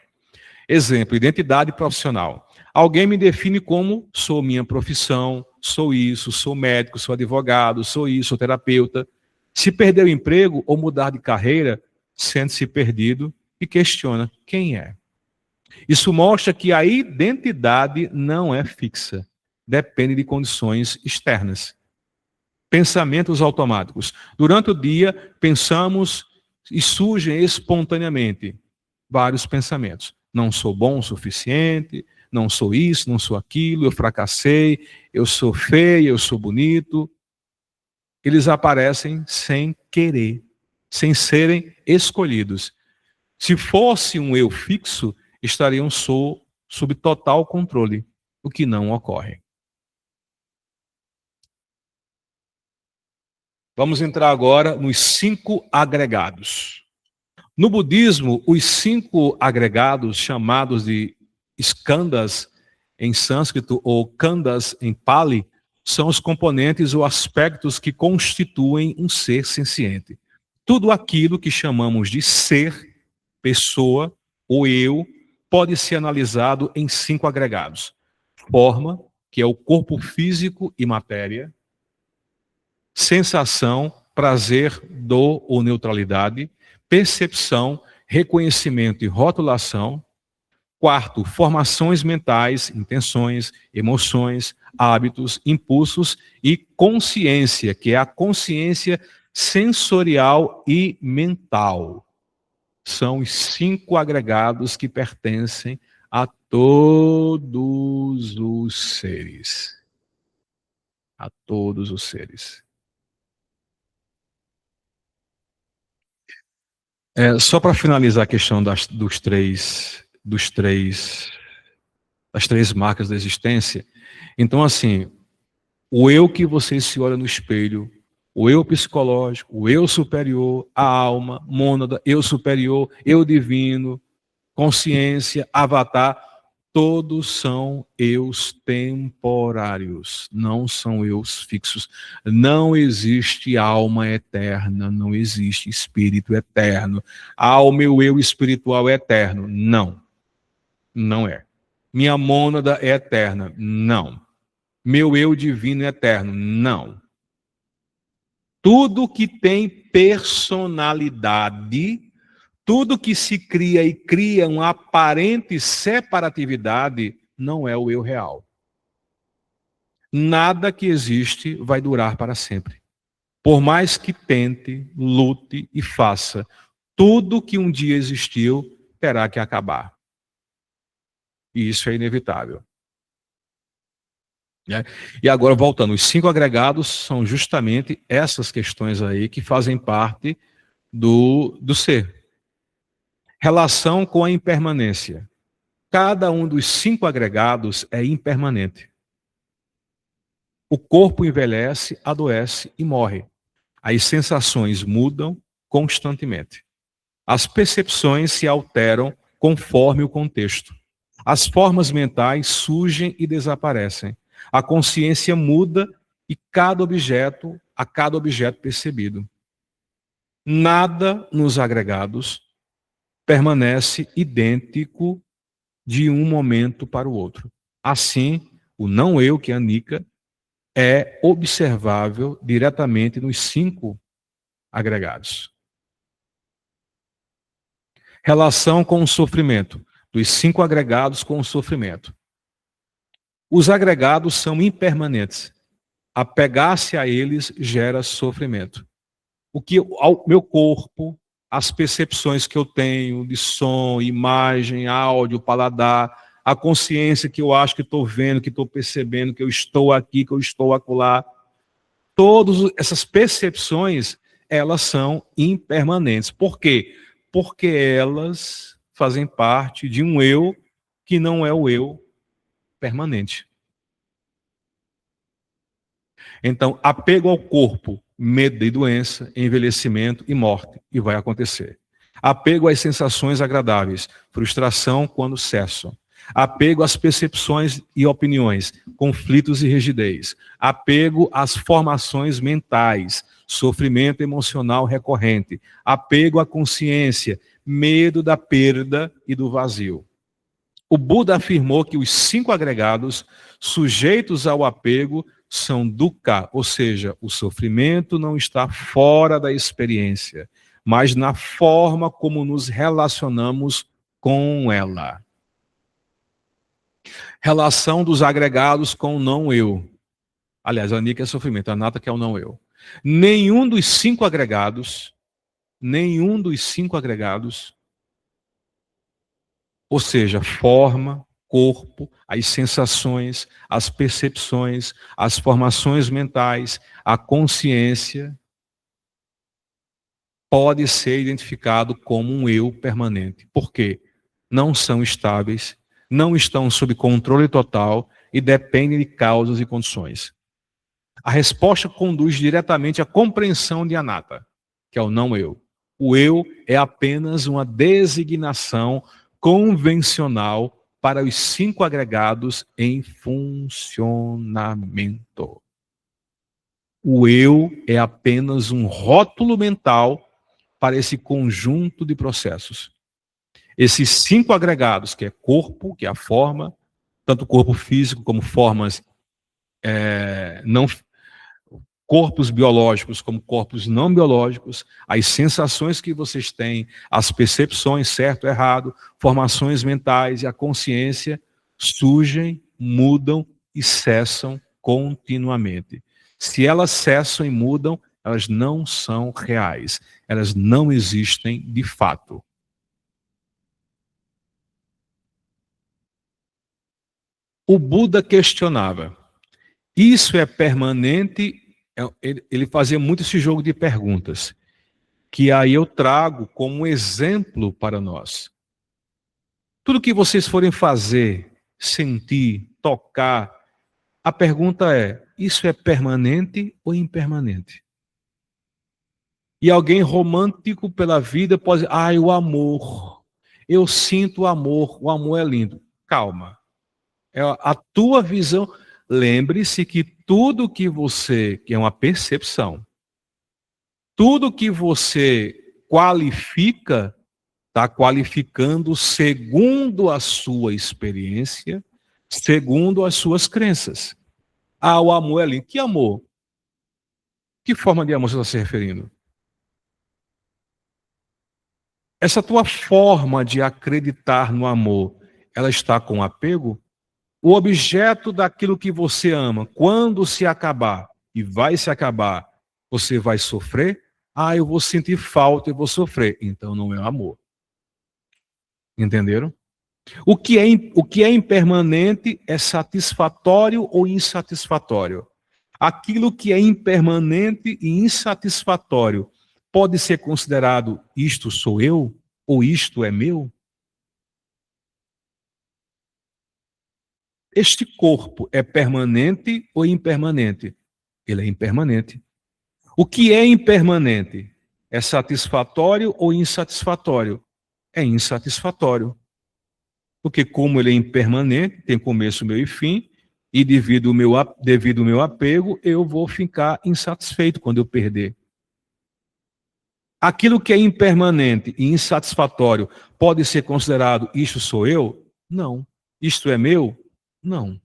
Speaker 1: Exemplo, identidade profissional. Alguém me define como sou minha profissão, sou isso, sou médico, sou advogado, sou isso, sou terapeuta. Se perder o emprego ou mudar de carreira, sente-se perdido e questiona quem é. Isso mostra que a identidade não é fixa, depende de condições externas. Pensamentos automáticos. Durante o dia, pensamos e surgem espontaneamente vários pensamentos. Não sou bom o suficiente, não sou isso, não sou aquilo, eu fracassei, eu sou feio, eu sou bonito. Eles aparecem sem querer, sem serem escolhidos. Se fosse um eu fixo, estariam sob total controle, o que não ocorre. Vamos entrar agora nos 5 agregados. No budismo, os 5 agregados, chamados de skandhas em sânscrito ou khandhas em pali, são os componentes ou aspectos que constituem um ser senciente. Tudo aquilo que chamamos de ser, pessoa ou eu, pode ser analisado em 5 agregados. Forma, que é o corpo físico e matéria. Sensação, prazer, dor ou neutralidade. Percepção, reconhecimento e rotulação. Quarto, formações mentais, intenções, emoções, hábitos, impulsos e consciência, que é a consciência sensorial e mental. São os 5 agregados que pertencem a todos os seres. A todos os seres. Só para finalizar a questão das três marcas da existência. Então, assim, o eu que você se olha no espelho, o eu psicológico, o eu superior, a alma, mônada, eu superior, eu divino, consciência, avatar, todos são eus temporários, não são eus fixos. Não existe alma eterna, não existe espírito eterno. O meu eu espiritual é eterno. Não, não é. Minha mônada é eterna. Não. Meu eu divino é eterno. Não. Tudo que tem personalidade, tudo que se cria e cria uma aparente separatividade, não é o eu real. Nada que existe vai durar para sempre. Por mais que tente, lute e faça, tudo que um dia existiu terá que acabar. E isso é inevitável. E agora, voltando, os 5 agregados são justamente essas questões aí que fazem parte do ser. Relação com a impermanência. Cada um dos 5 agregados é impermanente. O corpo envelhece, adoece e morre. As sensações mudam constantemente. As percepções se alteram conforme o contexto. As formas mentais surgem e desaparecem. A consciência muda e a cada objeto percebido. Nada nos agregados permanece idêntico de um momento para o outro. Assim, o não eu, que é a Nika, é observável diretamente nos 5 agregados. Relação com o sofrimento. Dos 5 agregados com o sofrimento. Os agregados são impermanentes. Apegar-se a eles gera sofrimento. O que ao meu corpo, as percepções que eu tenho de som, imagem, áudio, paladar, a consciência que eu acho que estou vendo, que estou percebendo, que eu estou aqui, que eu estou acolá, todas essas percepções, elas são impermanentes. Por quê? Porque elas fazem parte de um eu que não é o eu permanente. Então, apego ao corpo, medo de doença, envelhecimento e morte, e vai acontecer. Apego às sensações agradáveis, frustração quando cessam. Apego às percepções e opiniões, conflitos e rigidez. Apego às formações mentais, sofrimento emocional recorrente. Apego à consciência, medo da perda e do vazio. O Buda afirmou que os 5 agregados sujeitos ao apego são dukkha, ou seja, o sofrimento não está fora da experiência, mas na forma como nos relacionamos com ela. Relação dos agregados com o não-eu. Aliás, a Anika é sofrimento, a Nata que é o não-eu. Nenhum dos 5 agregados, ou seja, forma, corpo, as sensações, as percepções, as formações mentais, a consciência, pode ser identificado como um eu permanente. Por quê? Não são estáveis, não estão sob controle total e dependem de causas e condições. A resposta conduz diretamente à compreensão de Anatta, que é o não eu. O eu é apenas uma designação convencional para os 5 agregados em funcionamento. O eu é apenas um rótulo mental para esse conjunto de processos. Esses 5 agregados, que é corpo, que é a forma, tanto corpo físico como formas não corpos biológicos como corpos não biológicos, as sensações que vocês têm, as percepções, certo ou errado, formações mentais e a consciência surgem, mudam e cessam continuamente. Se elas cessam e mudam, elas não são reais, elas não existem de fato. O Buda questionava: isso é permanente? Ele fazia muito esse jogo de perguntas, que aí eu trago como exemplo para nós. Tudo que vocês forem fazer, sentir, tocar, a pergunta é: isso é permanente ou impermanente? E alguém romântico pela vida pode dizer: ai, o amor. Eu sinto o amor é lindo. Calma. É a tua visão. Lembre-se que tudo que você, que é uma percepção, tudo que você qualifica, está qualificando segundo a sua experiência, segundo as suas crenças. Ah, o amor é lindo. Que amor? Que forma de amor você está se referindo? Essa tua forma de acreditar no amor, ela está com apego? O objeto daquilo que você ama, quando se acabar, e vai se acabar, você vai sofrer? Ah, eu vou sentir falta e vou sofrer. Então não é amor. Entenderam? O que é impermanente é satisfatório ou insatisfatório. Aquilo que é impermanente e insatisfatório pode ser considerado isto sou eu ou isto é meu? Este corpo é permanente ou impermanente? Ele é impermanente. O que é impermanente? É satisfatório ou insatisfatório? É insatisfatório. Porque como ele é impermanente, tem começo, meio e fim, e devido ao meu apego, eu vou ficar insatisfeito quando eu perder. Aquilo que é impermanente e insatisfatório pode ser considerado isto sou eu? Não. Isto é meu? Não.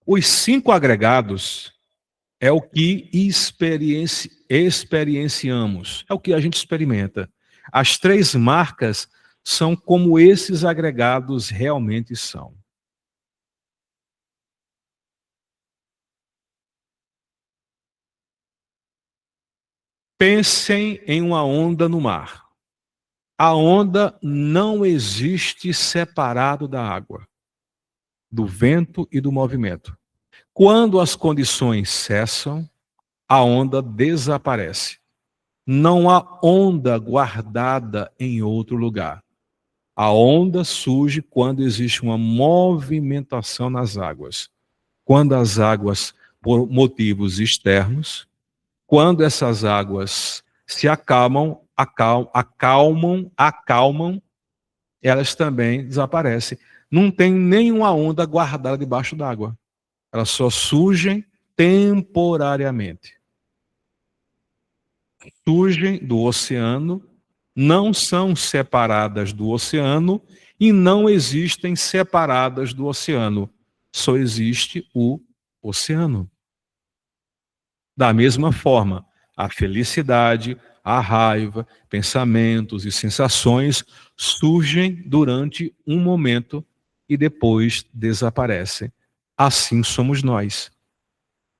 Speaker 1: Os 5 agregados é o que experienciamos, é o que a gente experimenta. As 3 marcas são como esses agregados realmente são. Pensem em uma onda no mar. A onda não existe separado da água, do vento e do movimento. Quando as condições cessam, a onda desaparece. Não há onda guardada em outro lugar. A onda surge quando existe uma movimentação nas águas. Quando as águas, por motivos externos, quando essas águas se acalmam, elas também desaparecem. Não tem nenhuma onda guardada debaixo d'água. Elas só surgem temporariamente. Surgem do oceano não são separadas do oceano e não existem separadas do oceano. Só existe o oceano. Da mesma forma, a felicidade, a raiva, pensamentos e sensações surgem durante um momento e depois desaparecem. Assim somos nós.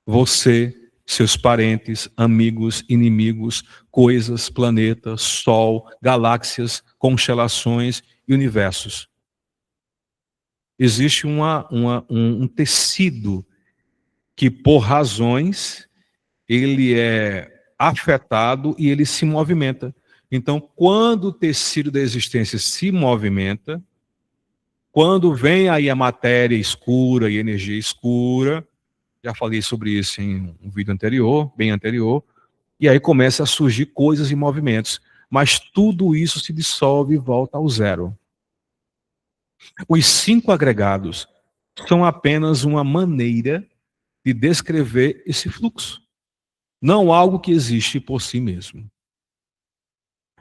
Speaker 1: Você, seus parentes, amigos, inimigos, coisas, planetas, sol, galáxias, constelações e universos. Existe um tecido que, por razões, ele é afetado e ele se movimenta. Então, quando o tecido da existência se movimenta, quando vem aí a matéria escura e energia escura, já falei sobre isso em um vídeo anterior, bem anterior, e aí começa a surgir coisas e movimentos. Mas tudo isso se dissolve e volta ao zero. Os 5 agregados são apenas uma maneira de descrever esse fluxo, não algo que existe por si mesmo.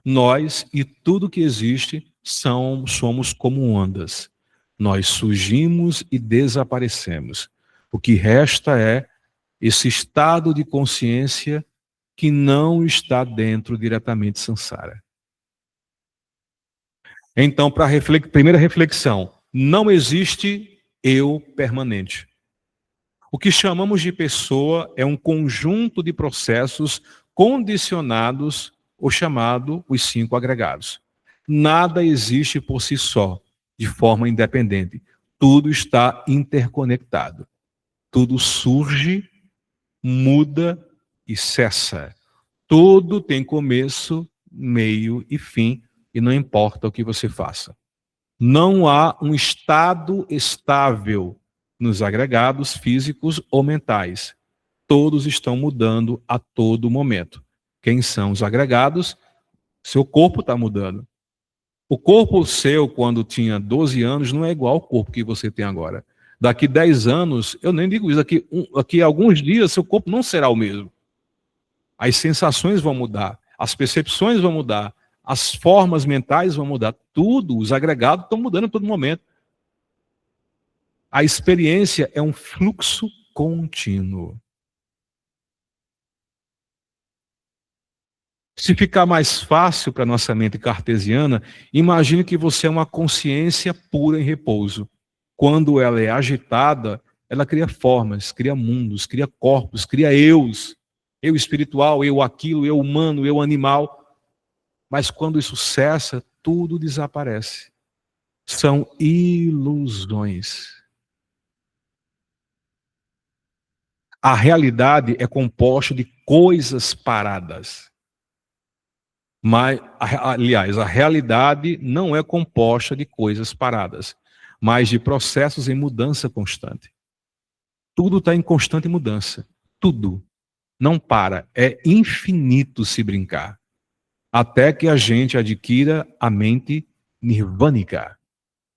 Speaker 1: Nós e tudo que existe somos como ondas. Nós surgimos e desaparecemos. O que resta é esse estado de consciência que não está dentro diretamente samsara. Então, para a primeira reflexão, não existe eu permanente. O que chamamos de pessoa é um conjunto de processos condicionados, ou chamado os 5 agregados. Nada existe por si só, de forma independente. Tudo está interconectado. Tudo surge, muda e cessa. Tudo tem começo, meio e fim, e não importa o que você faça. Não há um estado estável nos agregados físicos ou mentais. Todos estão mudando a todo momento. Quem são os agregados? Seu corpo está mudando. O corpo seu, quando tinha 12 anos, não é igual ao corpo que você tem agora. Daqui 10 anos, eu nem digo isso, daqui a alguns dias, seu corpo não será o mesmo. As sensações vão mudar, as percepções vão mudar, as formas mentais vão mudar, tudo, os agregados estão mudando a todo momento. A experiência é um fluxo contínuo. Se ficar mais fácil para a nossa mente cartesiana, imagine que você é uma consciência pura em repouso. Quando ela é agitada, ela cria formas, cria mundos, cria corpos, cria eus. Eu espiritual, eu aquilo, eu humano, eu animal. Mas quando isso cessa, tudo desaparece. São ilusões. A realidade é composta de coisas paradas. Mas, aliás, a realidade não é composta de coisas paradas, mas de processos em mudança constante. Tudo está em constante mudança. Tudo. Não para. É infinito se brincar. Até que a gente adquira a mente nirvânica.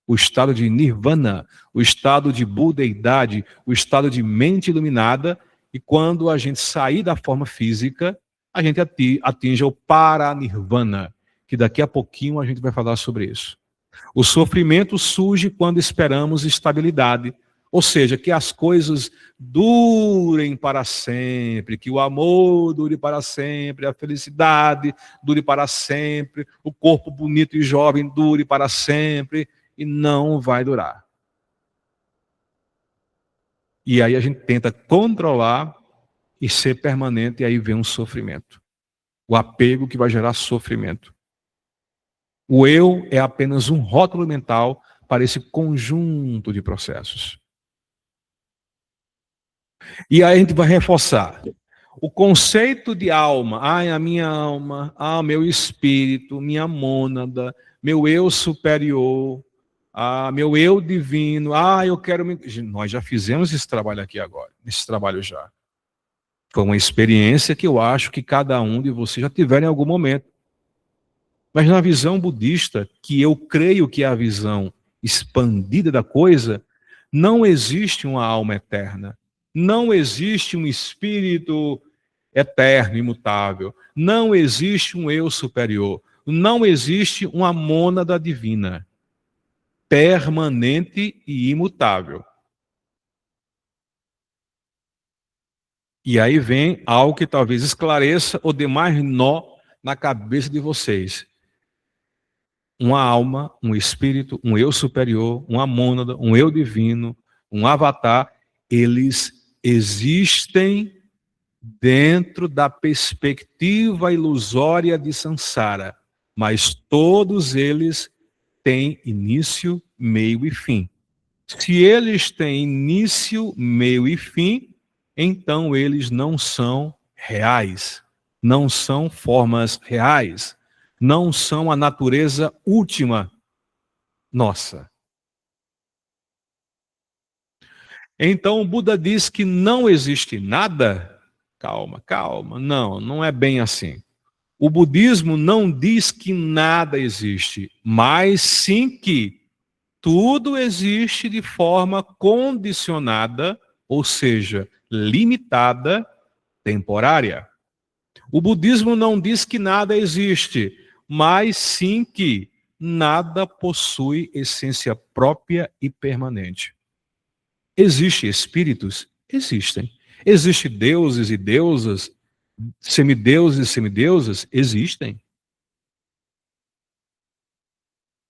Speaker 1: O estado de nirvana, o estado de budeidade, o estado de mente iluminada. E quando a gente sair da forma física, a gente atinge o paranirvana, que daqui a pouquinho a gente vai falar sobre isso. O sofrimento surge quando esperamos estabilidade, ou seja, que as coisas durem para sempre, que o amor dure para sempre, a felicidade dure para sempre, o corpo bonito e jovem dure para sempre, e não vai durar. E aí a gente tenta controlar e ser permanente, e aí vem um sofrimento. O apego que vai gerar sofrimento. O eu é apenas um rótulo mental para esse conjunto de processos. E aí a gente vai reforçar. O conceito de alma, a minha alma, meu espírito, minha mônada, meu eu superior, meu eu divino, eu quero me... Nós já fizemos esse trabalho aqui agora, esse trabalho já. Foi uma experiência que eu acho que cada um de vocês já tiveram em algum momento. Mas na visão budista, que eu creio que é a visão expandida da coisa, não existe uma alma eterna. Não existe um espírito eterno, imutável. Não existe um eu superior. não existe uma mônada divina, permanente e imutável. E aí vem algo que talvez esclareça ou dê mais nó na cabeça de vocês. Uma alma, um espírito, um eu superior, uma mônada, um eu divino, um avatar, eles existem dentro da perspectiva ilusória de Sansara, mas todos eles têm início, meio e fim. Se eles têm início, meio e fim, então eles não são reais, não são formas reais, não são a natureza última nossa. Então o Buda diz que não existe nada. Calma, calma. Não, não é bem assim. O budismo não diz que nada existe, mas sim que tudo existe de forma condicionada, ou seja, limitada, temporária. O budismo não diz que nada existe, mas sim que nada possui essência própria e permanente. Existem espíritos? Existem. Existem deuses e deusas, semideuses e semideusas? Existem.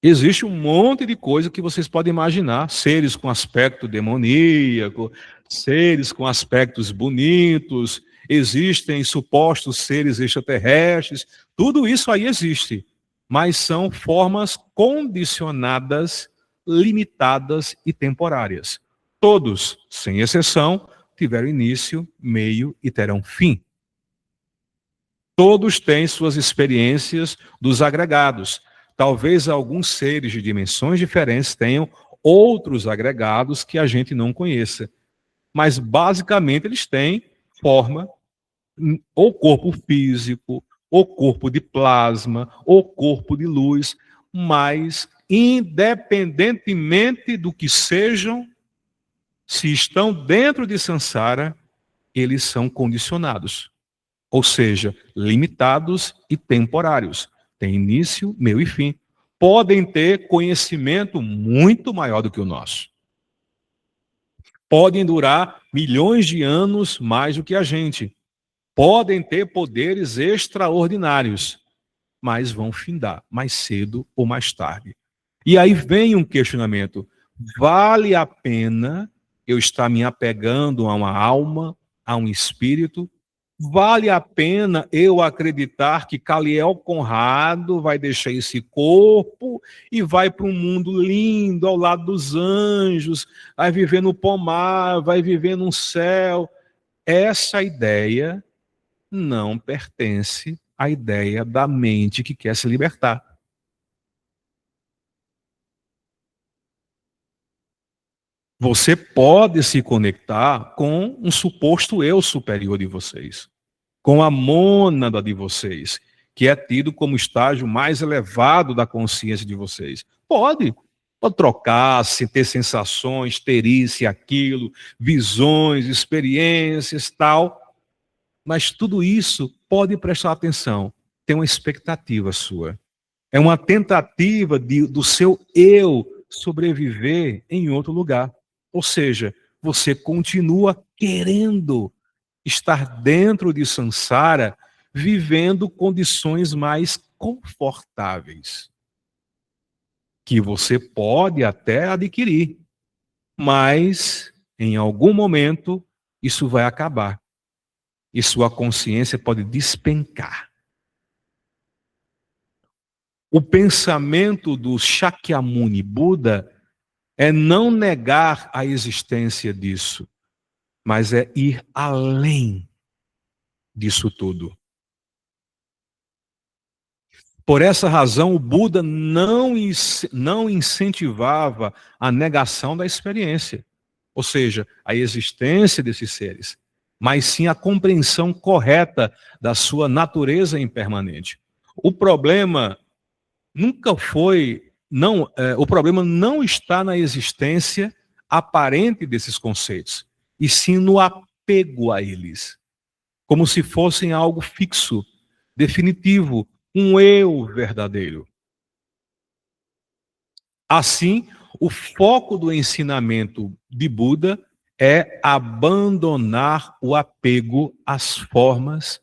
Speaker 1: Existe um monte de coisa que vocês podem imaginar. Seres com aspecto demoníaco, seres com aspectos bonitos, existem supostos seres extraterrestres, tudo isso aí existe. Mas são formas condicionadas, limitadas e temporárias. Todos, sem exceção, tiveram início, meio e terão fim. Todos têm suas experiências dos agregados. Talvez alguns seres de dimensões diferentes tenham outros agregados que a gente não conheça. Mas, basicamente, eles têm forma, ou corpo físico, ou corpo de plasma, ou corpo de luz, mas, independentemente do que sejam, se estão dentro de Sansara, eles são condicionados. Ou seja, limitados e temporários. Tem início, meio e fim. Podem ter conhecimento muito maior do que o nosso. Podem durar milhões de anos mais do que a gente. Podem ter poderes extraordinários, mas vão findar mais cedo ou mais tarde. E aí vem um questionamento: vale a pena eu estar me apegando a uma alma, a um espírito? Vale a pena eu acreditar que Caliel Conrado vai deixar esse corpo e vai para um mundo lindo, ao lado dos anjos, vai viver no pomar, vai viver no céu? Essa ideia não pertence à ideia da mente que quer se libertar. Você pode se conectar com um suposto eu superior de vocês, com a mônada de vocês, que é tido como estágio mais elevado da consciência de vocês. Pode trocar, se ter sensações, ter isso e aquilo, visões, experiências, tal, mas tudo isso pode prestar atenção, tem uma expectativa sua. É uma tentativa do seu eu sobreviver em outro lugar. Ou seja, você continua querendo estar dentro de Sansara, vivendo condições mais confortáveis, que você pode até adquirir, mas em algum momento isso vai acabar e sua consciência pode despencar. O pensamento do Shakyamuni Buda é não negar a existência disso, mas é ir além disso tudo. Por essa razão, o Buda não incentivava a negação da experiência, ou seja, a existência desses seres, mas sim a compreensão correta da sua natureza impermanente. O problema nunca foi, o problema não está na existência aparente desses conceitos, e sim no apego a eles, como se fossem algo fixo, definitivo, um eu verdadeiro. Assim, o foco do ensinamento de Buda é abandonar o apego às formas,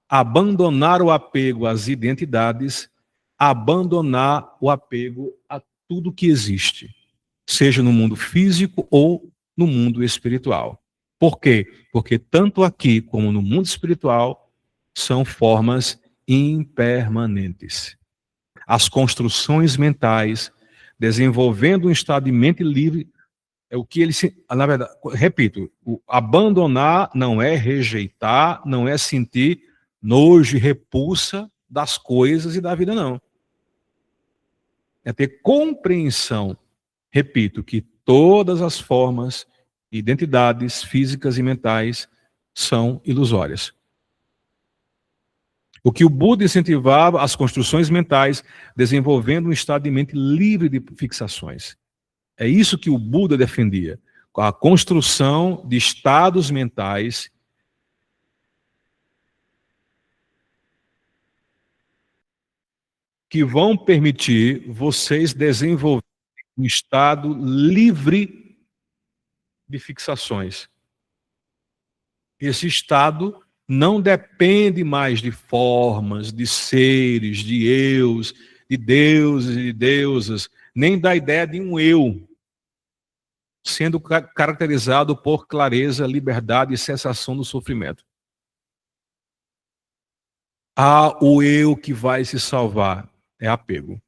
Speaker 1: abandonar o apego às identidades, abandonar o apego a tudo que existe, seja no mundo físico ou no mundo espiritual. Por quê? Porque tanto aqui como no mundo espiritual são formas impermanentes. As construções mentais, desenvolvendo um estado de mente livre, é o que ele se. Na verdade, repito, o abandonar não é rejeitar, não é sentir nojo e repulsa das coisas e da vida, não. É ter compreensão, repito, que todas as formas, identidades físicas e mentais são ilusórias. O que o Buda incentivava as construções mentais, desenvolvendo um estado de mente livre de fixações. É isso que o Buda defendia, a construção de estados mentais que vão permitir vocês desenvolver um estado livre de fixações. Esse estado não depende mais de formas, de seres, de eus, de deuses e de deusas, nem da ideia de um eu, sendo caracterizado por clareza, liberdade e cessação do sofrimento. Ah, o eu que vai se salvar é apego.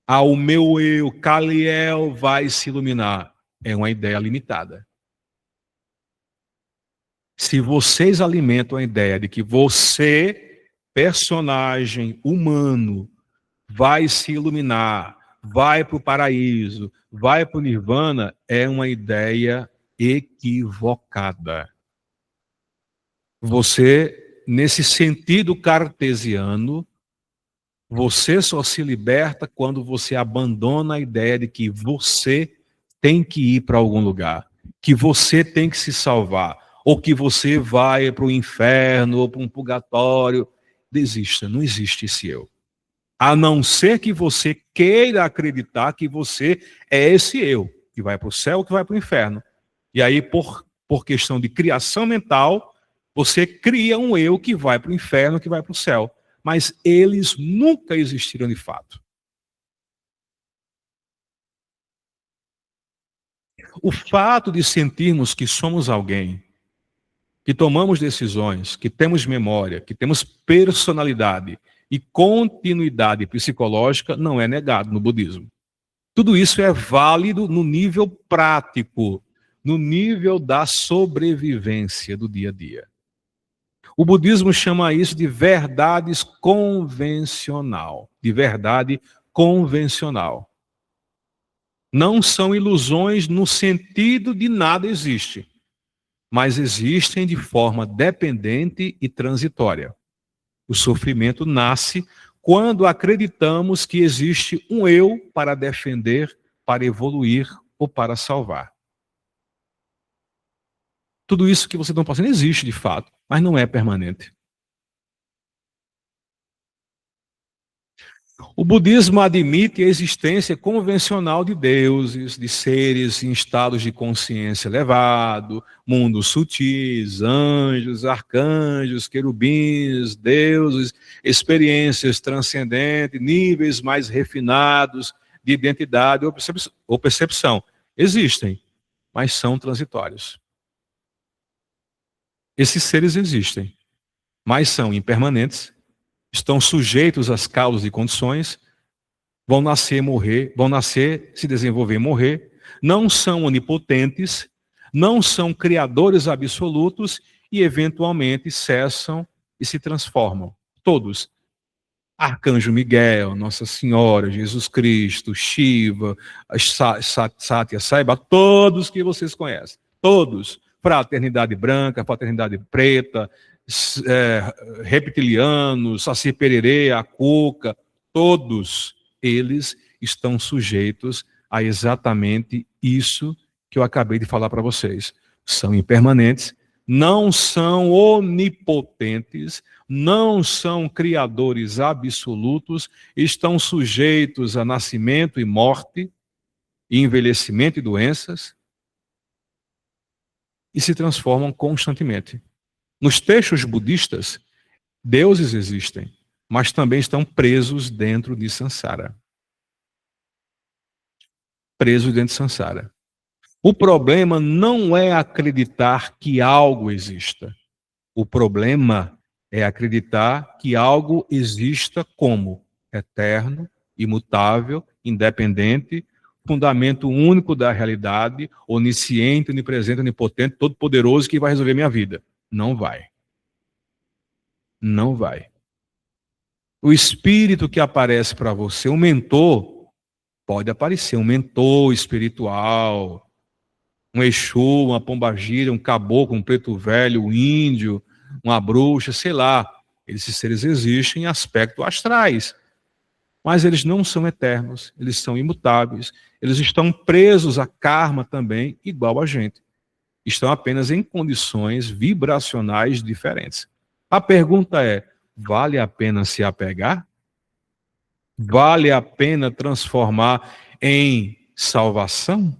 Speaker 1: Ah, o meu eu, Kaliel, vai se iluminar. É uma ideia limitada. Se vocês alimentam a ideia de que você, personagem humano, vai se iluminar, vai para o paraíso, vai para o nirvana, é uma ideia equivocada. Você, nesse sentido cartesiano, você só se liberta quando você abandona a ideia de que você tem que ir para algum lugar, que você tem que se salvar, ou que você vai para o inferno ou para um purgatório. Desista, não existe esse eu. A não ser que você queira acreditar que você é esse eu, que vai para o céu ou que vai para o inferno. E aí, por questão de criação mental, você cria um eu que vai para o inferno, que vai para o céu. Mas eles nunca existiram de fato. O fato de sentirmos que somos alguém, que tomamos decisões, que temos memória, que temos personalidade e continuidade psicológica não é negado no budismo. Tudo isso é válido no nível prático, no nível da sobrevivência do dia a dia. O budismo chama isso de verdades convencional, de verdade convencional. Não são ilusões no sentido de nada existe, mas existem de forma dependente e transitória. O sofrimento nasce quando acreditamos que existe um eu para defender, para evoluir ou para salvar. Tudo isso que você está passando existe de fato, mas não é permanente. O budismo admite a existência convencional de deuses, de seres em estados de consciência elevado, mundos sutis, anjos, arcanjos, querubins, deuses, experiências transcendentes, níveis mais refinados de identidade ou percepção. Existem, mas são transitórios. Esses seres existem, mas são impermanentes, estão sujeitos às causas e condições, vão nascer, morrer, vão nascer, se desenvolver e morrer, não são onipotentes, não são criadores absolutos e eventualmente cessam e se transformam. Todos. Arcanjo Miguel, Nossa Senhora, Jesus Cristo, Shiva, Satya Saiba, todos que vocês conhecem. Todos. Fraternidade branca, fraternidade preta, reptilianos, Saci Pererê, a Cuca, todos eles estão sujeitos a exatamente isso que eu acabei de falar para vocês. São impermanentes, não são onipotentes, não são criadores absolutos, estão sujeitos a nascimento e morte, e envelhecimento e doenças, e se transformam constantemente. Nos textos budistas, deuses existem, mas também estão presos dentro de Sansara. Presos dentro de Sansara. O problema não é acreditar que algo exista. O problema é acreditar que algo exista como eterno, imutável, independente, fundamento único da realidade, onisciente, onipresente, onipotente, todo-poderoso que vai resolver minha vida. Não vai. Não vai. O espírito que aparece para você, um mentor, pode aparecer, um mentor espiritual, um Exu, uma pombagira, um caboclo, um preto velho, um índio, uma bruxa, sei lá. Esses seres existem em aspectos astrais, mas eles não são eternos, eles são imutáveis, eles estão presos a karma também, igual a gente. Estão apenas em condições vibracionais diferentes. A pergunta é, vale a pena se apegar? Vale a pena transformar em salvação?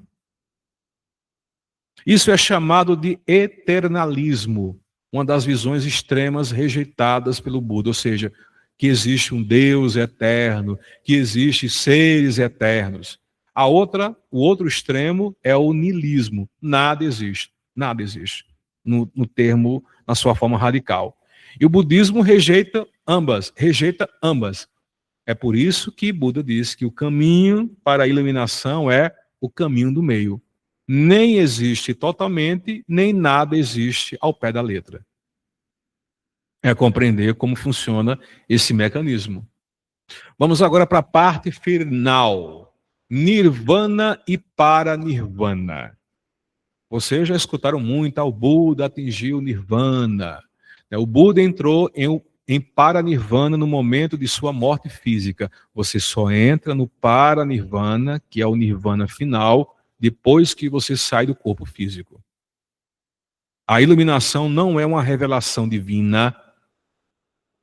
Speaker 1: Isso é chamado de eternalismo, uma das visões extremas rejeitadas pelo Buda, ou seja, que existe um Deus eterno, que existem seres eternos. O outro extremo é o niilismo, nada existe, nada existe, no termo, na sua forma radical. E o budismo rejeita ambas, É por isso que Buda disse que o caminho para a iluminação é o caminho do meio. Nem existe totalmente, nem nada existe ao pé da letra. É compreender como funciona esse mecanismo. Vamos agora para a parte final. Nirvana e Paranirvana. Vocês já escutaram muito, o Buda atingiu Nirvana. O Buda entrou em Paranirvana no momento de sua morte física. Você só entra no Paranirvana, que é o Nirvana final, depois que você sai do corpo físico. A iluminação não é uma revelação divina,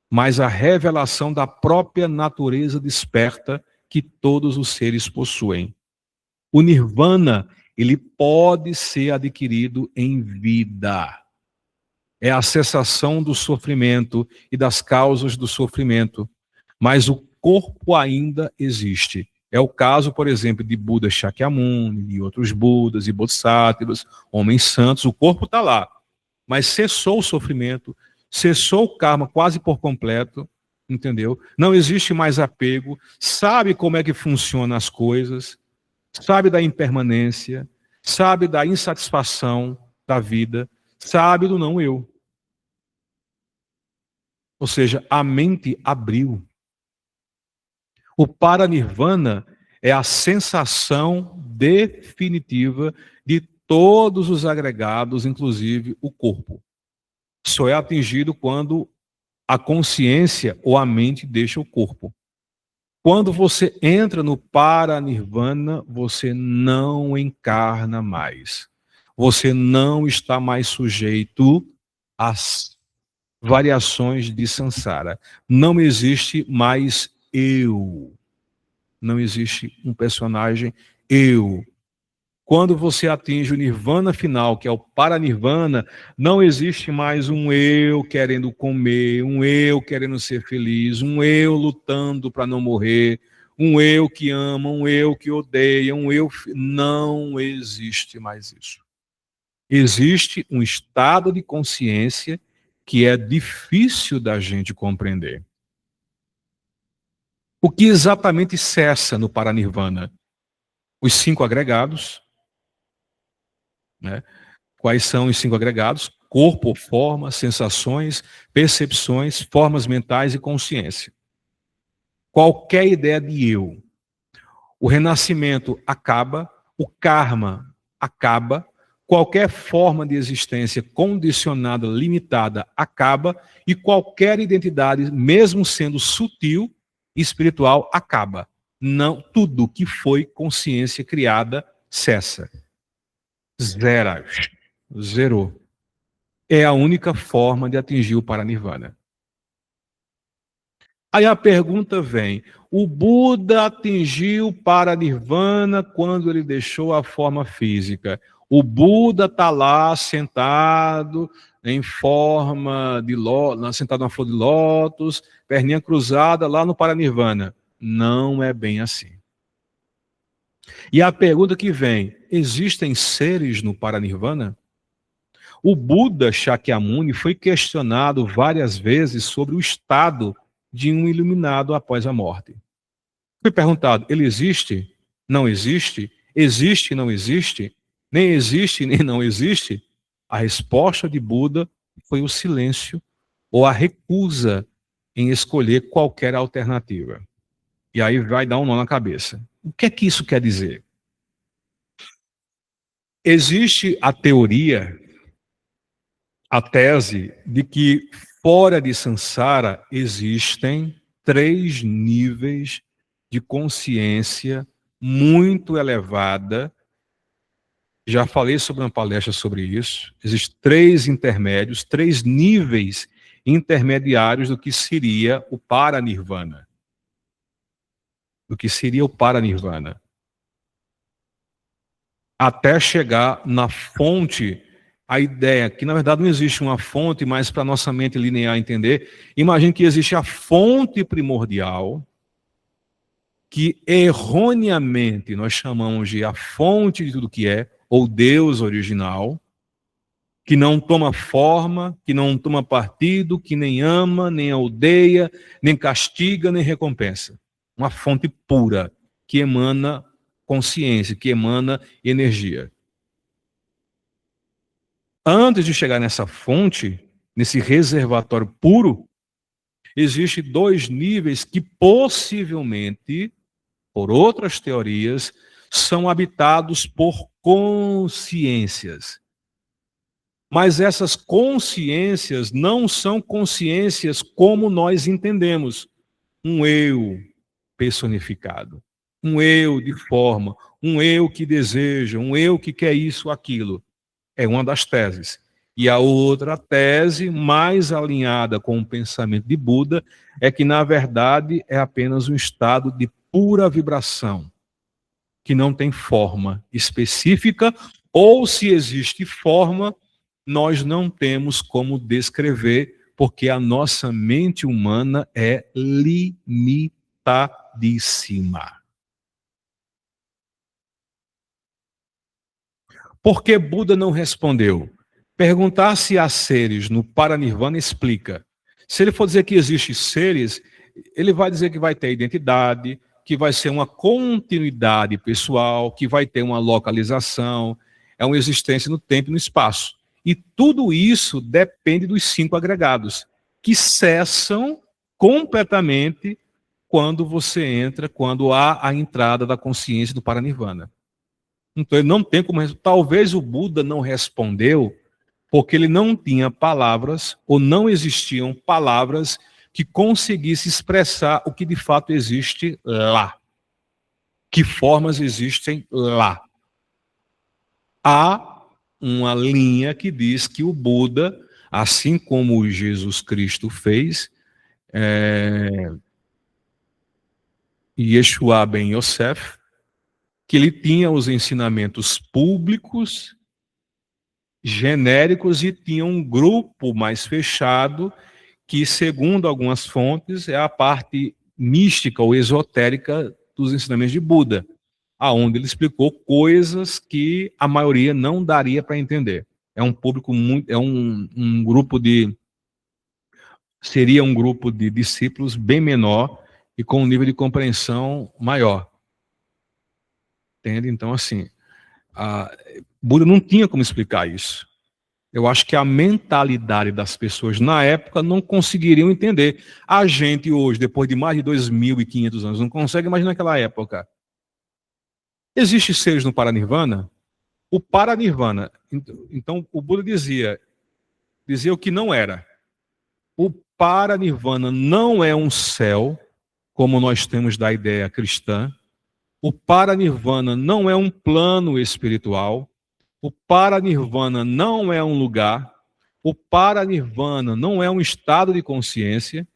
Speaker 1: mas a revelação da própria natureza desperta que todos os seres possuem. O Nirvana, ele pode ser adquirido em vida. É a cessação do sofrimento e das causas do sofrimento, mas o corpo ainda existe. É o caso, por exemplo, de Buda Shakyamuni e outros Budas e Bodhisattvas, homens santos. O corpo está lá, mas cessou o sofrimento, cessou o karma quase por completo, entendeu? Não existe mais apego, sabe como é que funcionam as coisas, sabe da impermanência, sabe da insatisfação da vida, sabe do não eu. Ou seja, a mente abriu. O paranirvana é a sensação definitiva de todos os agregados, inclusive o corpo. Só é atingido quando a consciência ou a mente deixa o corpo. Quando você entra no paranirvana, você não encarna mais. Você não está mais sujeito às variações de Sansara. Não existe mais eu. Não existe um personagem eu. Quando você atinge o nirvana final, que é o paranirvana, não existe mais um eu querendo comer, um eu querendo ser feliz, um eu lutando para não morrer, um eu que ama, um eu que odeia, um eu... Não existe mais isso. Existe um estado de consciência que é difícil da gente compreender. O que exatamente cessa no paranirvana? Os 5 agregados, né? Quais são os 5 agregados? Corpo, forma, sensações, percepções, formas mentais e consciência. Qualquer ideia de eu. O renascimento acaba, o karma acaba, qualquer forma de existência condicionada, limitada, acaba, e qualquer identidade, mesmo sendo sutil, espiritual, acaba. Não, tudo que foi consciência criada cessa. Zerou. É a única forma de atingir o Paranirvana. Aí a pergunta vem: o Buda atingiu o Paranirvana quando ele deixou a forma física. O Buda está lá sentado em forma de sentado na flor de lótus, perninha cruzada lá no Paranirvana. Não é bem assim. E a pergunta que vem: existem seres no Paranirvana? O Buda Shakyamuni foi questionado várias vezes sobre o estado de um iluminado após a morte. Foi perguntado: ele existe? Não existe? Existe? Não existe? Nem existe, nem não existe? A resposta de Buda foi o silêncio ou a recusa em escolher qualquer alternativa. E aí vai dar um nó na cabeça. O que é que isso quer dizer? Existe a teoria, a tese de que fora de Sansara existem 3 níveis de consciência muito elevada. Já falei sobre uma palestra sobre isso. Existem 3 intermédios, 3 níveis intermediários do que seria o Paranirvana. Do que seria o Paranirvana. Até chegar na fonte, a ideia que na verdade não existe uma fonte, mas para nossa mente linear entender, imagine que existe a fonte primordial, que erroneamente nós chamamos de a fonte de tudo que é, ou Deus original, que não toma forma, que não toma partido, que nem ama, nem odeia, nem castiga, nem recompensa. Uma fonte pura, que emana consciência, que emana energia. Antes de chegar nessa fonte, nesse reservatório puro, existem 2 níveis que possivelmente, por outras teorias, são habitados por consciências. Mas essas consciências não são consciências como nós entendemos. Um eu personificado, um eu de forma, um eu que deseja, um eu que quer isso ou aquilo. É uma das teses. E a outra tese, mais alinhada com o pensamento de Buda, é que, na verdade, é apenas um estado de pura vibração, que não tem forma específica, ou se existe forma, nós não temos como descrever, porque a nossa mente humana é limitadíssima. Por que Buda não respondeu? Perguntar se há seres no Paranirvana explica. Se ele for dizer que existem seres, ele vai dizer que vai ter identidade, que vai ser uma continuidade pessoal, que vai ter uma localização, é uma existência no tempo e no espaço. E tudo isso depende dos 5 agregados, que cessam completamente quando você entra, quando há a entrada da consciência do Paranirvana. Então ele não tem como responder. Talvez o Buda não respondeu porque ele não tinha palavras ou não existiam palavras que conseguissem expressar o que de fato existe lá. Que formas existem lá. Há uma linha que diz que o Buda, assim como Jesus Cristo fez, Yeshua ben Yosef, que ele tinha os ensinamentos públicos, genéricos, e tinha um grupo mais fechado, que, segundo algumas fontes, é a parte mística ou esotérica dos ensinamentos de Buda, aonde ele explicou coisas que a maioria não daria para entender. É um público muito, um grupo de, seria um grupo de discípulos bem menor e com um nível de compreensão maior. Entende? Então, assim, Buda não tinha como explicar isso. Eu acho que a mentalidade das pessoas na época não conseguiriam entender. A gente hoje, depois de mais de 2.500 anos, não consegue imaginar aquela época. Existem seres no Paranirvana? O Paranirvana, então o Buda dizia o que não era. O Paranirvana não é um céu, como nós temos da ideia cristã. O Paranirvana não é um plano espiritual. O Paranirvana não é um lugar. O paranirvana não é um estado de consciência,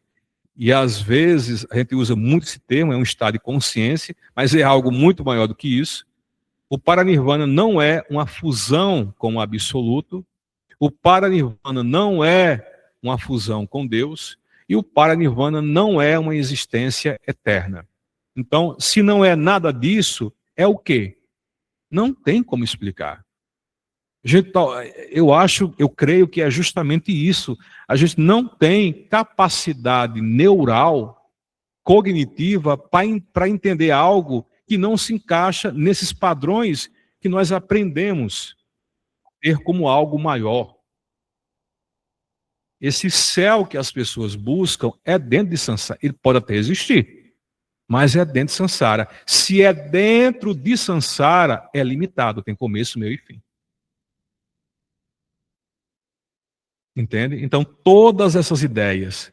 Speaker 1: e às vezes a gente usa muito esse termo, é um estado de consciência, mas é algo muito maior do que isso. O paranirvana não é uma fusão com o absoluto, o paranirvana não é uma fusão com Deus, e o paranirvana não é uma existência eterna. Então, se não é nada disso, é o quê? Não tem como explicar. Gente, eu acho, eu creio que é justamente isso. A gente não tem capacidade neural, cognitiva, para entender algo que não se encaixa nesses padrões que nós aprendemos a ter como algo maior. Esse céu que as pessoas buscam é dentro de Sansara. Ele pode até existir, mas é dentro de Sansara. Se é dentro de Sansara, é limitado, tem começo, meio e fim. Entende? Então, todas essas ideias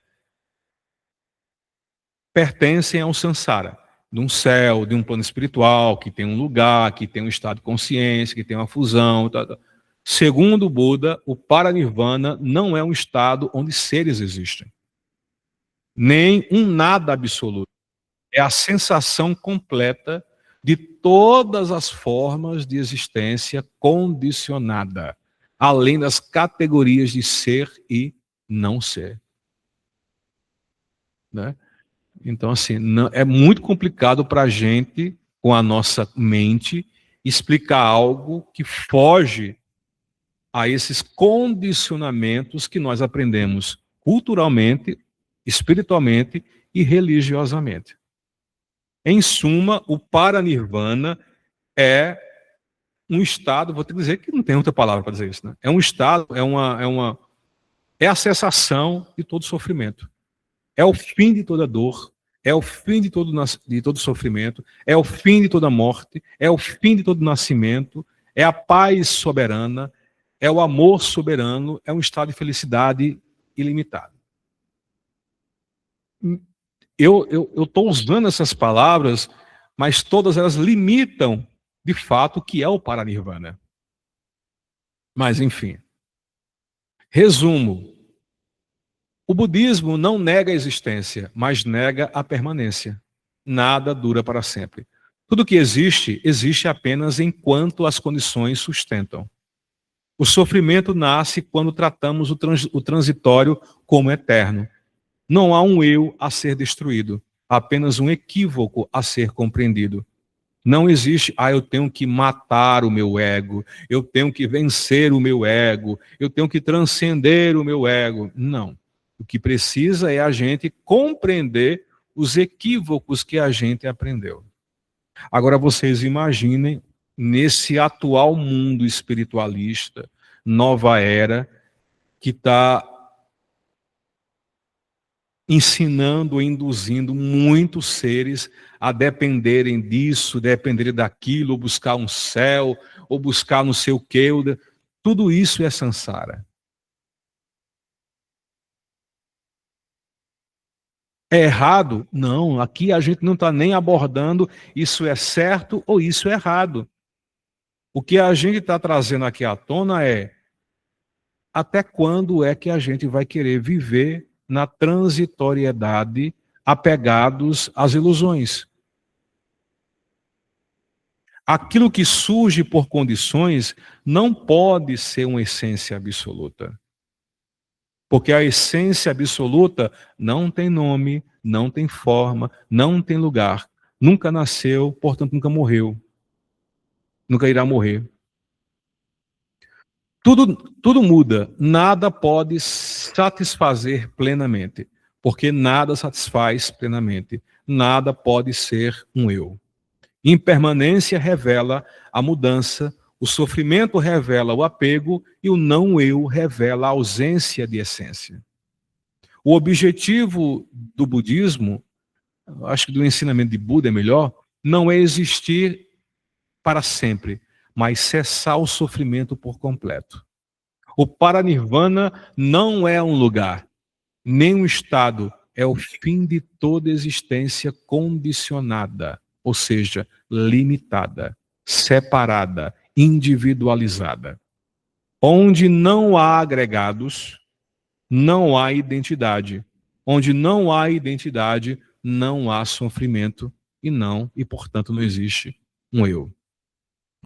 Speaker 1: pertencem ao Sansara, de um céu, de um plano espiritual, que tem um lugar, que tem um estado de consciência, que tem uma fusão. Tá, tá. Segundo o Buda, o paranirvana não é um estado onde seres existem, nem um nada absoluto. É a sensação completa de todas as formas de existência condicionada, além das categorias de ser e não ser. Né? Então, assim, é muito complicado para a gente, com a nossa mente, explicar algo que foge a esses condicionamentos que nós aprendemos culturalmente, espiritualmente e religiosamente. Em suma, o paranirvana é um estado, vou te dizer que não tem outra palavra para dizer isso, né? É um estado, é a cessação de todo sofrimento. É o fim de toda dor, é o fim de todo sofrimento, é o fim de toda morte, é o fim de todo nascimento, é a paz soberana, é o amor soberano, é um estado de felicidade ilimitado. Eu estou usando essas palavras, mas todas elas limitam, de fato, o que é o paranirvana. Mas, enfim. Resumo. O budismo não nega a existência, mas nega a permanência. Nada dura para sempre. Tudo que existe, existe apenas enquanto as condições sustentam. O sofrimento nasce quando tratamos o transitório como eterno. Não há um eu a ser destruído, apenas um equívoco a ser compreendido. Não existe, eu tenho que matar o meu ego, eu tenho que vencer o meu ego, eu tenho que transcender o meu ego. Não. O que precisa é a gente compreender os equívocos que a gente aprendeu. Agora vocês imaginem, nesse atual mundo espiritualista, nova era, que está ensinando, induzindo muitos seres a dependerem disso, dependerem daquilo, ou buscar um céu, ou buscar não sei o quê. Tudo isso é Sansara. É errado? Não, aqui a gente não está nem abordando isso é certo ou isso é errado. O que a gente está trazendo aqui à tona é até quando é que a gente vai querer viver na transitoriedade, apegados às ilusões. Aquilo que surge por condições não pode ser uma essência absoluta. Porque a essência absoluta não tem nome, não tem forma, não tem lugar. Nunca nasceu, portanto nunca morreu. Nunca irá morrer. Tudo muda. Nada pode satisfazer plenamente. Porque nada satisfaz plenamente. Nada pode ser um eu. Impermanência revela a mudança, o sofrimento revela o apego e o não-eu revela a ausência de essência. O objetivo do budismo, acho que do ensinamento de Buda é melhor, não é existir para sempre, mas cessar o sofrimento por completo. O paranirvana não é um lugar, nem um estado, é o fim de toda existência condicionada, ou seja, limitada, separada, individualizada. Onde não há agregados, não há identidade. Onde não há identidade, não há sofrimento e portanto não existe um eu.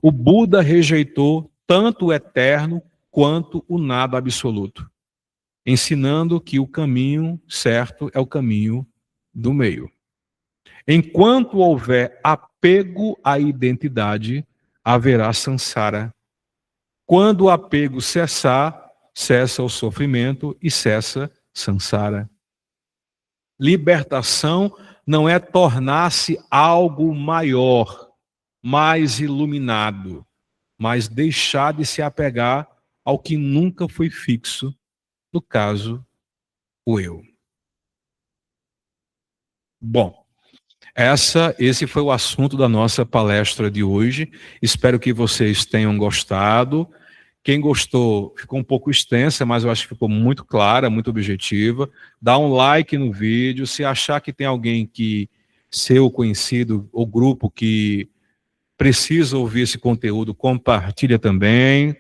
Speaker 1: O Buda rejeitou tanto o eterno quanto o nada absoluto, ensinando que o caminho certo é o caminho do meio. Enquanto houver apego à identidade, haverá samsara. Quando o apego cessar, cessa o sofrimento e cessa samsara. Libertação não é tornar-se algo maior, mais iluminado, mas deixar de se apegar ao que nunca foi fixo, no caso, o eu. Bom, esse foi o assunto da nossa palestra de hoje. Espero que vocês tenham gostado. Quem gostou, ficou um pouco extensa, mas eu acho que ficou muito clara, muito objetiva. Dá um like no vídeo. Se achar que tem alguém que, seu conhecido ou grupo que precisa ouvir esse conteúdo, compartilha também,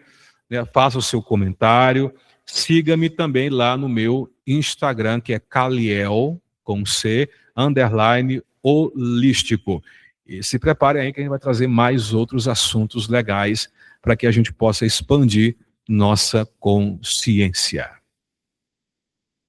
Speaker 1: né? Faça o seu comentário. Siga-me também lá no meu Instagram, que é Caliel, com C, _ holístico. E se prepare aí que a gente vai trazer mais outros assuntos legais para que a gente possa expandir nossa consciência.